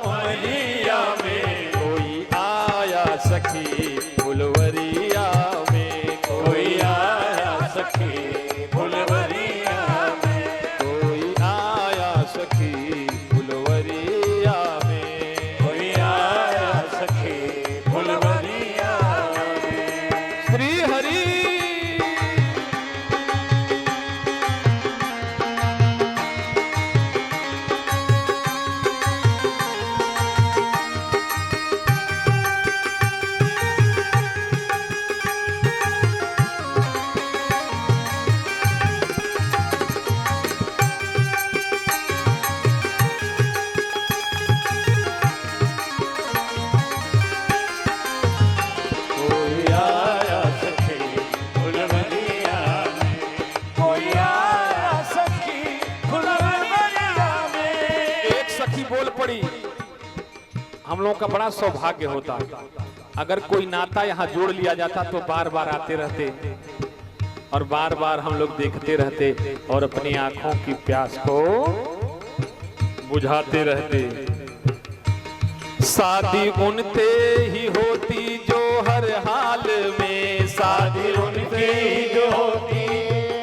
उमरिया में। कोई आया सखी फुलवरिया में, कोई आया सखी फुलवरिया में, कोई आया सखी फुलवरिया में, कोई आया सखी फुलवरिया में। श्री हरि कोई आया सखी फुलवरिया में, कोई आया सखी फुलवरिया में। एक सखी बोल पड़ी, हम लोगों का बड़ा सौभाग्य होता अगर कोई नाता यहाँ जोड़ लिया जाता तो बार बार आते रहते और बार बार हम लोग देखते रहते और अपनी आंखों की प्यास को बुझाते रहते। शादी उनसे ही होती जो हर हाल में, शादी उनकी जो होती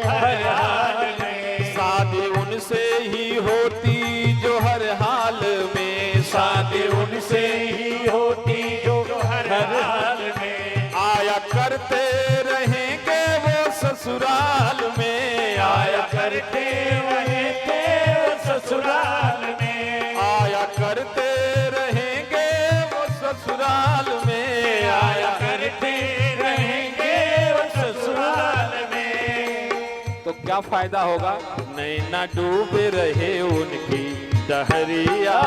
हर हाल में, शादी उनसे ही होती जो हर हाल में, शादी उनसे ही होती जो हर हाल में। आया करते रहेंगे वो ससुराल में, आया करते रहते वो ससुराल में, आया करते रहेंगे वो ससुराल में, आया करते रहेंगे वो ससुराल में। तो क्या फायदा होगा, नैना डूबे रहे उनकी डहरिया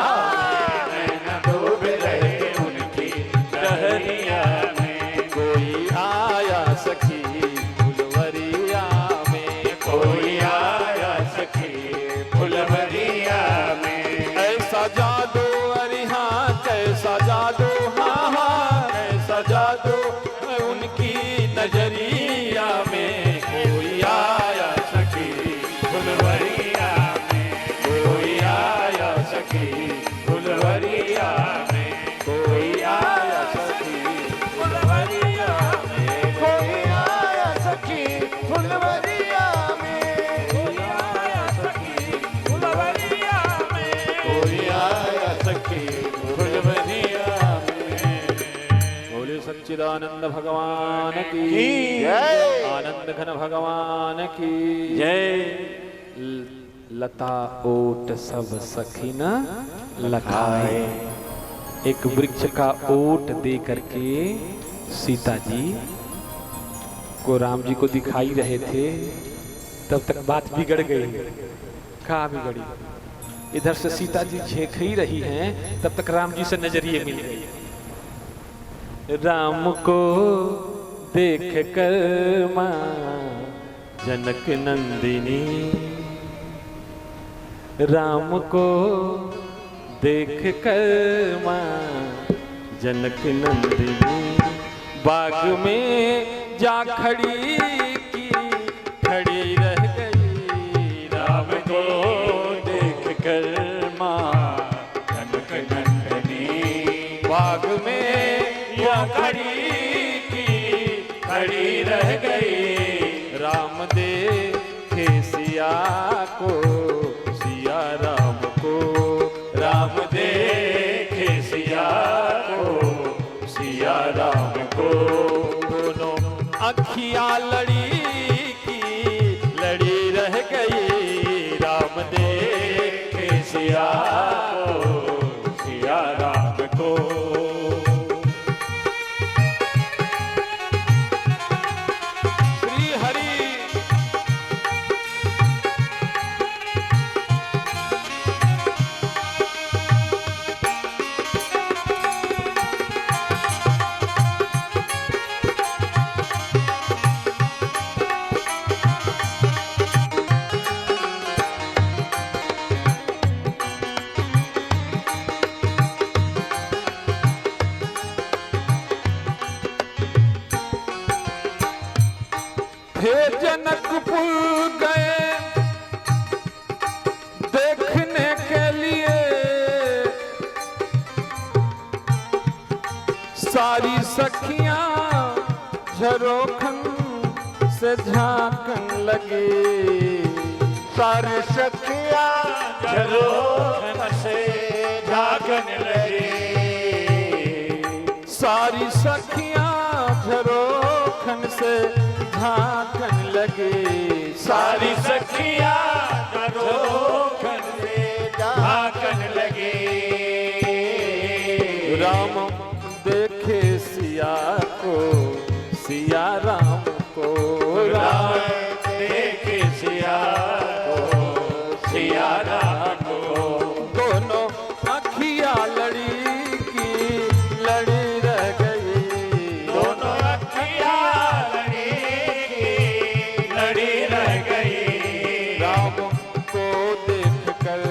मैं न डूब रहे उनकी डहरिया में। कोई आया सखी फुलवरिया में, कोई आया सखी फुलवरिया में। ऐसा जादू अरे हाँ कैसा जादू, हाँ हाँ कैसा जादू उनकी नजरिया में, कोई आया सखी फुलवरिया में, कोई आया सखी फुलवरिया में, कोई आया सखी फुलवरिया में, कोई आया सखी फुलवरिया में, कोई आया सखी फुलवरिया में, कोई आया सखी फुलवरिया में। बोले सच्चिदानंद भगवान की जय। आनंद घन भगवान की जय। लता ओट सब सखी न लखाए। एक वृक्ष का ओट दे करके सीता जी को राम जी को दिखाई रहे थे, तब तक बात बिगड़ गई। कहाँ बिगड़ी, इधर से सीता जी झेंक ही रही हैं, तब तक राम जी से नजरिए मिल गई। राम को देख कर मां जनक नंदिनी, राम को देख कर मां जनक नंदिनी, बाग में जा खड़ी की खड़ी रह गई। राम को देख कर मां जनक नंदिनी, बाग में या खड़ी की खड़ी रह गई। राम देखे सिया को, सिया राम को, राम देखे सिया को, सिया राम को। दोनों अखियां लड़ी की लड़ी रह गई। राम देखे सिया को, सिया राम को। श्री हरि जनकपुर गए देखने के लिए, सारी सखियां झरोखन से झांकन लगे, सारी सखियां झरोखन से झांकन लगे, सारी सखियां झरोखन से झांकन लगे, सारी सखियां झरोखन से झांकन लगे। राम देखे सिया को, सिया राम को, राम देखे सिया को, सिया राम को, दोनों अखियां लड़ी की लड़ी रह गई, दोनों अखियां लड़ी की लड़ी रह गई। राम को देख कर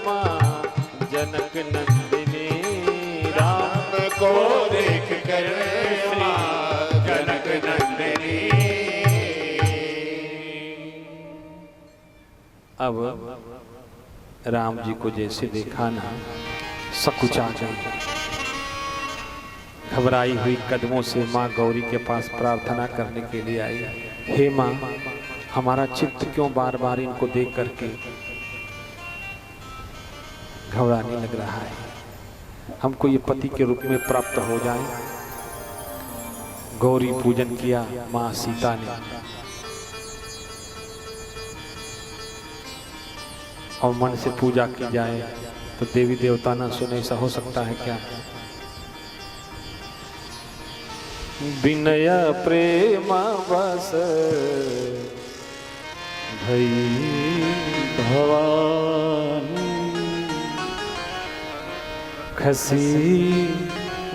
मां जनक नंदिनी, राम को देख कर मां जनक नंदिनी। अब राम जी को जैसे देखा ना सकुचा गई, घबराई हुई कदमों से माँ गौरी के पास प्रार्थना करने के लिए आई। हे माँ, हमारा चित्त क्यों बार बार इनको देख करके घबराने लग रहा है, हमको ये पति के रूप में प्राप्त हो जाए। गौरी पूजन किया माँ सीता ने, और मन से पूजा की जाए तो देवी देवता ना सुने, ऐसा हो सकता है क्या? विनय प्रेम बस भई भवानी, खसी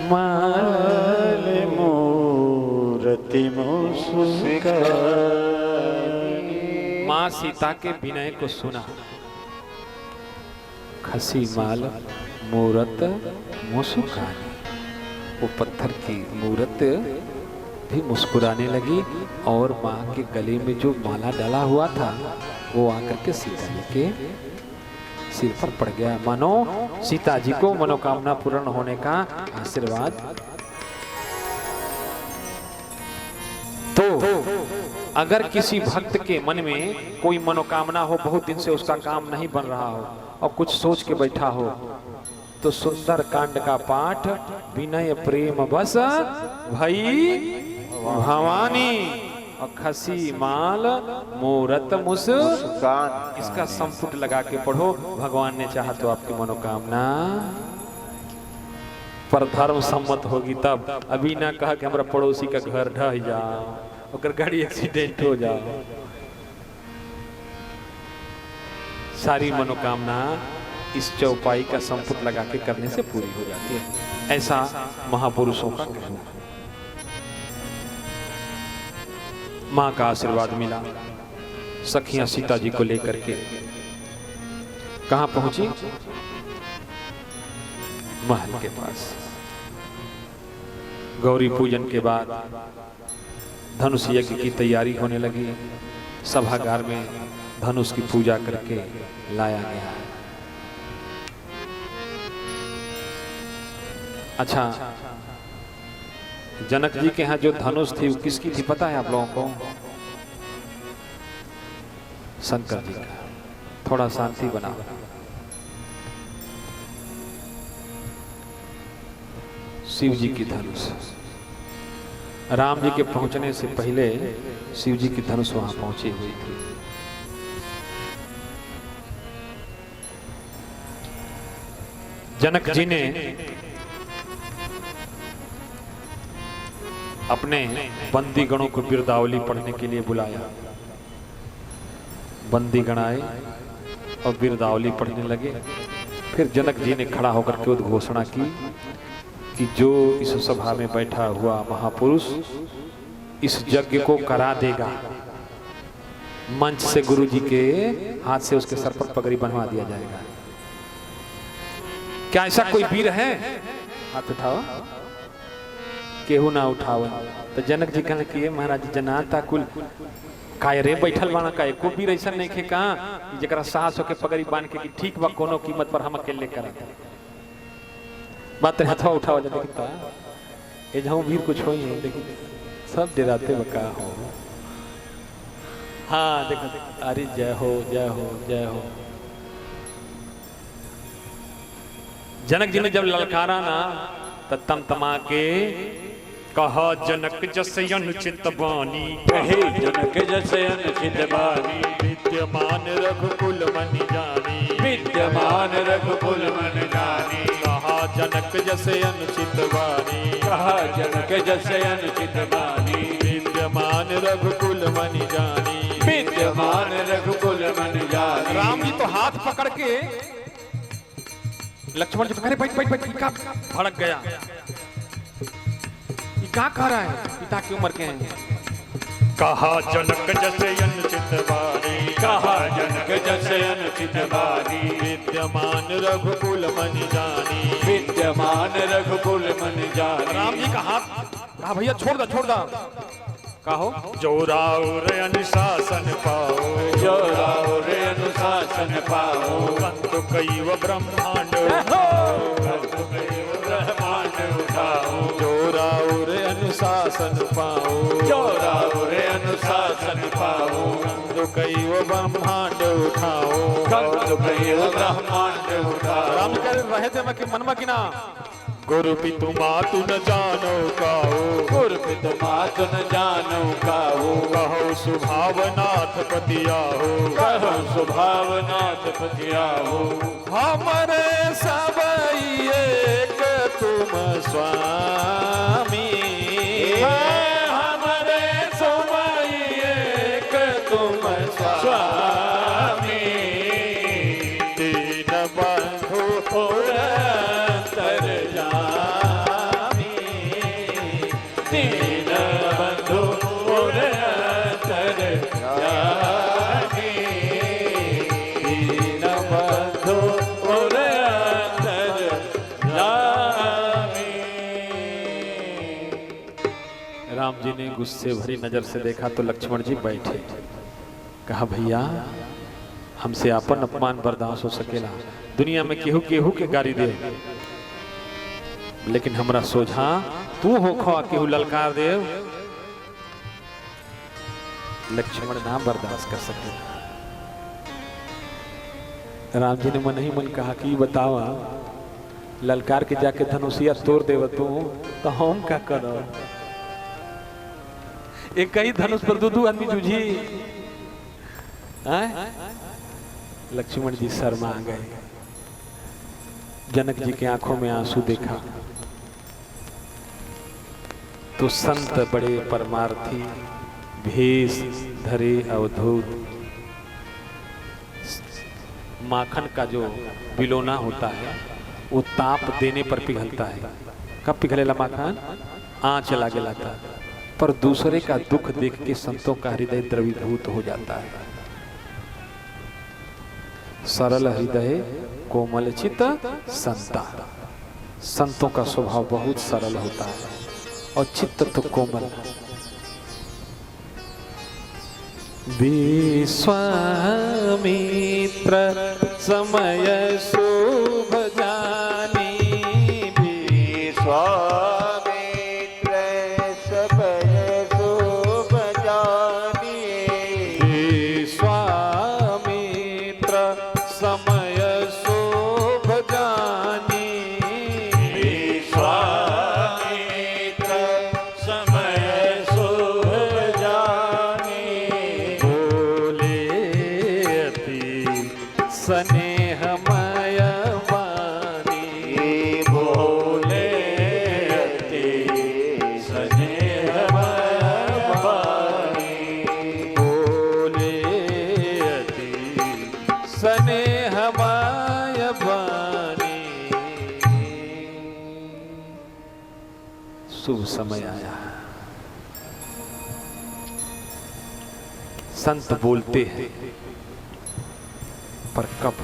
माल मूर्ति मुस्कानी। माँ सीता के विनय को सुना, खसी माल मूरत मुस्कानी, वो पत्थर की मूरत भी मुस्कुराने लगी, और माँ के गले में जो माला डाला हुआ था वो आकर के सीता जी के सिर पर पड़ गया, मानो सीता जी को मनोकामना पूर्ण होने का आशीर्वाद। तो अगर किसी भक्त के मन में कोई मनोकामना हो, बहुत दिन से उसका काम नहीं बन रहा हो और कुछ सोच के बैठा हो, तो सुंदर कांड का पाठ विनय प्रेम बस भई भवानी और खसी माल मूरत मुस्कान, इसका संपुट लगा के पढ़ो। भगवान ने चाहा तो आपकी मनोकामना पर धर्म सम्मत होगी तब। अभी ना कहा कि हमारा पड़ोसी का घर ढह जाओ, अगर गाड़ी एक्सीडेंट हो जाओ, सारी मनोकामना इस चौपाई का संपुट लगा के करने से पूरी हो जाती है, ऐसा महापुरुषों का कहना है। मां का आशीर्वाद मिला, सखियां सीता जी को लेकर के कहां पहुंची? महल के पास। गौरी पूजन के बाद धनुष यज्ञ की तैयारी होने लगी, सभागार में धनुष की पूजा करके लाया गया। अच्छा, जनक जी के यहाँ जो धनुष थी वो किसकी थी पता है आप लोगों को? शंकर जी का। थोड़ा शांति बनाओ। शिव जी की धनुष। राम जी के पहुंचने से पहले शिव जी की धनुष वहां पहुंची हुई थी। जनक जी ने अपने बंदी गणों को बिरदावली पढ़ने के लिए बुलाया। बंदी गण आए और बिरदावली पढ़ने लगे। फिर जनक जी ने खड़ा होकर के उद्घोषणा की कि जो इस सभा में बैठा हुआ महापुरुष इस यज्ञ को करा देगा, मंच से गुरु जी के हाथ से उसके सर पर पगड़ी बनवा दिया जाएगा। क्या ऐसा कोई वीर है? हाथ उठाओ। केहू ना उठाओ। तो जनक जी कहने कि महाराज जनाता कुल काय रे बैठल बाना का एको भी ऐसा नहीं खे का जरा साहस होके पगड़ी बांध के कि ठीक बा कोनो कीमत पर हम अकेले करा बात हथवा उठावा जा देखता ए जहां वीर कुछ होई है देखी सब डराते बका हो। हाँ देखो अरे जय हो जय हो जय हो। जनक जी ने जब ललकारा ना तम तमा के कहा जनक जसे अनुचित बानी कहे जनक जसे अनुचित बानी विद्यमान रघुकुल मन जानी विद्यमान रघुकुल मन जानी कहा जनक जसे अनुचित बानी कहा जनक जसे अनुचित बानी विद्यमान रघुकुल मन जानी विद्यमान रघुकुल मन जानी। राम जी तो हाथ पकड़ के लक्ष्मण जी अरे बैठ बैठ बैठ का भड़क गया क्या कह रहा है पिता की उम्र के हैं। कहा जनक जैसे अनुचित बानी कहा जनक जसे अनुचित बानी विद्यमान रघुकुल मन जानी विद्यमान रघुकुल मन जानी। राम जी का हाथ कहा भैया छोड़ दो कहो जोराओ रे अनुशासन पाओ जोराओ रे अनुशासन पाओ कंतु कैव ब्रह्मांड ब्रह्मांड उठाओ जोराओ रे अनुशासन पाओ जोराओ रे अनुशासन पाओ कंतु कैव ब्रह्मांड उठाओ कंतु कैव ब्रह्मांड उठाओ। राम कह रहे थे मैं कि मन में गिना गुरु पितु मातु न जानो काओ गुरु पितु मातु न जानो काओ कहो सुभावनाथ पतियाहो कहो सुभावनाथ पतियाहो हमरे सब एक तुम स्वामी हमरे सब एक तुम स्वामी दीन बंधु पुरंदर जामी दीन बंधु पुरंदर जामी दीन बंधु पुरंदर जामी। राम जी ने गुस्से भरी नजर से देखा तो लक्ष्मण जी बैठे कहा भैया हमसे अपन अपमान बर्दाश्त हो सकेला दुनिया में केहू केहू के गाड़ी दे लेकिन हमरा सोझा तू हो खो केहू ललकार दे लक्ष्मण ना बर्दाश्त कर सके। राम जी ने मन ही मन कहा कि बतावा ललकार के जाके धनुषिया तोड़ देव तू तो हम क्या करो एक ही धनुष पर दो आदमी जूझी। लक्ष्मण जी शर्मा गए जनक जी के आंखों में आंसू देखा तो संत बड़े परमार्थी भेष धरे अवधूत माखन का जो बिलोना होता है वो ताप देने पर पिघलता है। कब पिघलेला माखन आँच लागे लाता पर दूसरे का दुख देख के संतों का हृदय द्रवीभूत हो जाता है। सरल हृदय कोमल चित संता संतों का स्वभाव बहुत सरल होता है और चित्त तो कोमल। विश्वामित्र समय शुभ जानी विश्वामित्र समय शुभ जानी विश्वामित्र समय शुभ जानी विश्वामित्र समय शुभ जानी बोले अति स्नेहमय वाणी बोले अति स्नेहमय वाणी बोले अति स्नेहमय वाणी। शुभ समय आया संत बोलते हैं पर कब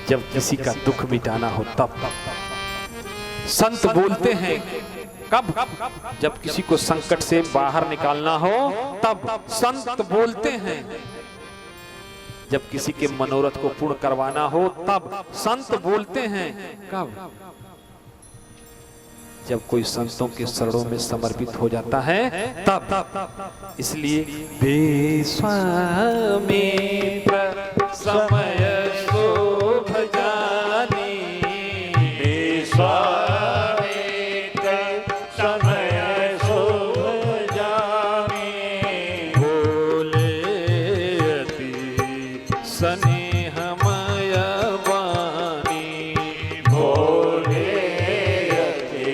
जब किसी का दुख मिटाना हो तब संत बोलते हैं कब? जब किसी को संकट से बाहर निकालना हो तब संत बोलते हैं। जब किसी के मनोरथ को पूर्ण करवाना हो तब संत बोलते हैं। कब? जब कोई संतों के शरणों में समर्पित हो जाता है तब। इसलिए विश्वामित्र समय शोभ जानी, विश्वामित्र समय शोभ जानी, बोले अति स्नेहमय वाणी, बोले अति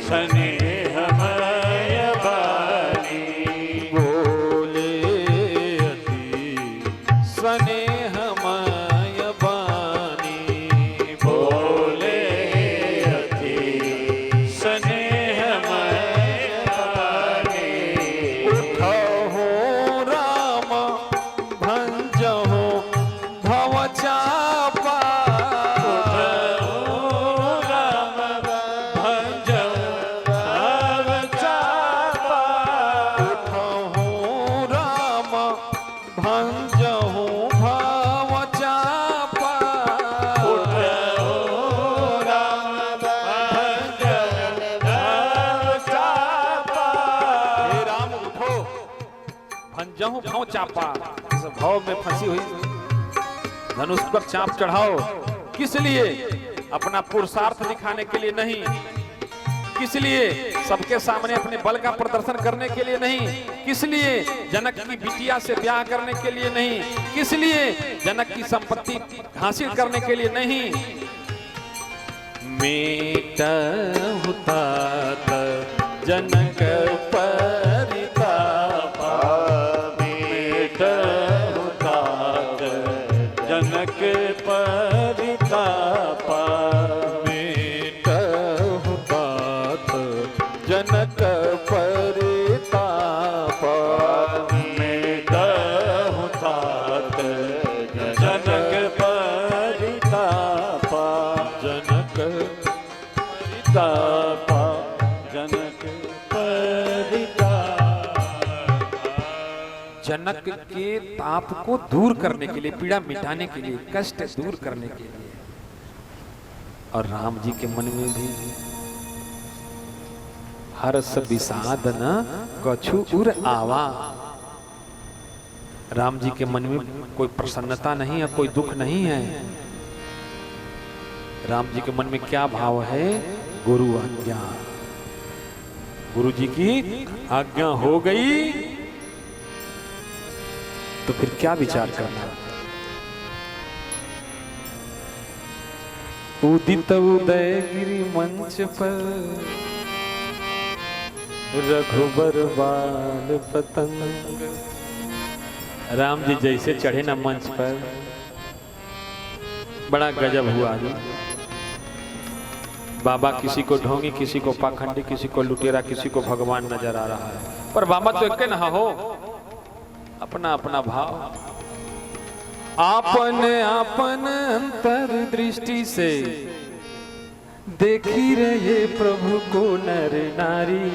स्नेहमय वाणी, बोले अति स्नेहमय वाणी, बोले अति स्नेहमय वाणी, उठहो राम भंजहो भव चापा, राम भंजो भव चापा, उठहो राम भंजहो भव चापा, राम भंजो भव चापा, हे राम उठो भंजहो भव चापा। इस भाव में फंसी हुई धनुष पर चाप चढ़ाओ। किस लिए? अपना पुरुषार्थ दिखाने के लिए नहीं, किस लिए? सबके सामने अपने बल का प्रदर्शन करने के लिए नहीं, किस लिए? जनक की बिटिया से ब्याह करने के लिए नहीं, किस लिए? जनक की संपत्ति हासिल करने के लिए नहीं। मेटहु तात जनक परितापा, मेटहु तात जनक परितापा, मेटहु तात जनक परितापा, मेटहु तात जनक परितापा, जनक तापा जनक परितापा। जनक के ताप को दूर करने के लिए, पीड़ा मिटाने के लिए, कष्ट दूर करने के लिए। और राम जी के मन में भी हर्ष विषाद न कछु उर आवा। राम जी के मन में कोई प्रसन्नता नहीं है, कोई दुख नहीं है। राम जी के मन में क्या भाव है? गुरु आज्ञा। गुरु जी की आज्ञा हो गई तो फिर क्या विचार करना? उदित उदयगिरि मंच पर रघुबर बाल पतंग। राम जी जैसे चढ़े ना मंच पर, बड़ा गजब हुआ जी। बाबा किसी को ढोंगी, किसी को पाखंडी, किसी को लुटेरा, किसी को भगवान नजर आ रहा है, पर बाबा तो एक ना हो, अपना अपना भाव। आपन आपन अंतर दृष्टि से देखी रहे प्रभु को नर नारी,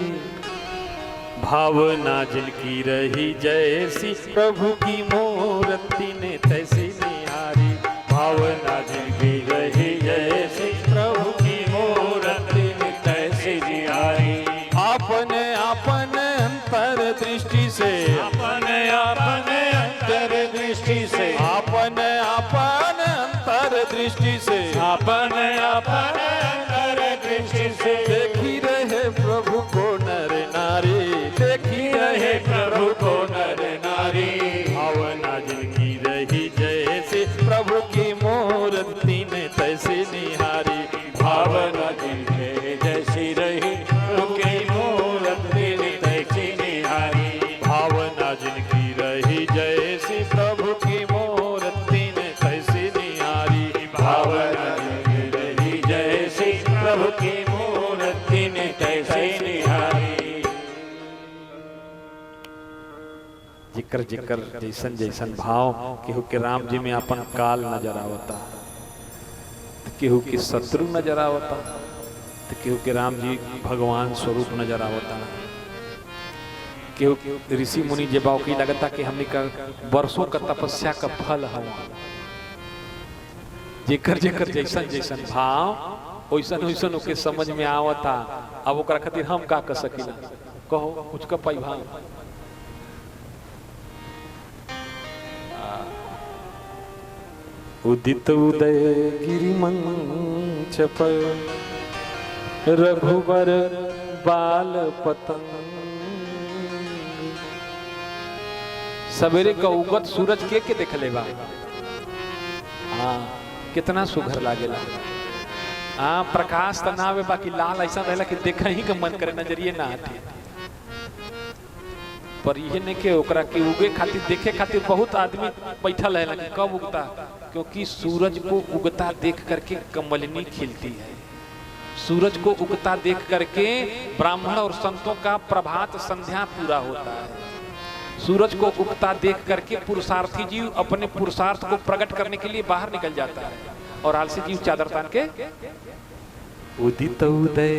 भावना जिनकी रही जैसी प्रभु की मूर्ति ने तैसी निहारी, भावना जिनकी रही जैसी प्रभु की मूर्ति ने तैसी निहारी। अपने अपने अंतर दृष्टि से, अपने अपने अंतर दृष्टि से, अपने अपने अंतर दृष्टि से, अपने अपने अंतर दृष्टि से देखी रहे प्रभु को नर नारी, देखी रहे प्रभु को नर नारी। भावना जिनकी रही जैसे प्रभु की मूर्ति ने तैसी निहारी, भावना जिनके जैसी रही प्रभु की मूर्ति ने तैसी निहारी। भावना जिनकी रही जैसी प्रभु की मूर्ति ने तैसी निहारी, भावना जिनकी रही जैसी प्रभु की मूर्ति ने तैसी निहारी। जिक्र जिक्र जैसन जैसन भाव, केहू के राम जी में अपन काल नजर आवता, केहू के शत्रु नजर आवता, तो केहू के राम जी भगवान स्वरूप नजर आवता, केहू ऋषि मुनि जे बाव की लगता कि हमने का वर्षों का तपस्या का फल हवा, जेकर जेकर जैसन जैसन भाव ओइसन ओइसन ओके समझ में आवता। अब ओकरा खातिर हम का कर सकीला, कहो कुछ का पाई भाव। उदित उदय गिरि मंच पर रघुवर बाल पतंग। सवेरे का उगत सूरज के देख ले बा, हाँ कितना सुघर लागेला। हाँ प्रकाश तो ना आवे, बाकी लाल ऐसा रहेला कि देखा ही का मन करे, नजरिए ना हटे। पर ये नहीं के ओकरा के उगे खातिर देखे खातिर बहुत आदमी बैठल है कि कब उगता, क्योंकि सूरज को उगता देख करके कमलिनी खिलती है। सूरज को उगता देख करके ब्राह्मण और संतों का प्रभात संध्या पूरा होता है। सूरज को उगता देख करके पुरुषार्थी जीव अपने पुरुषार्थ को प्रकट करने के लिए बाहर निकल जाता है, और आलसी जीव चादर तान के उदित उदय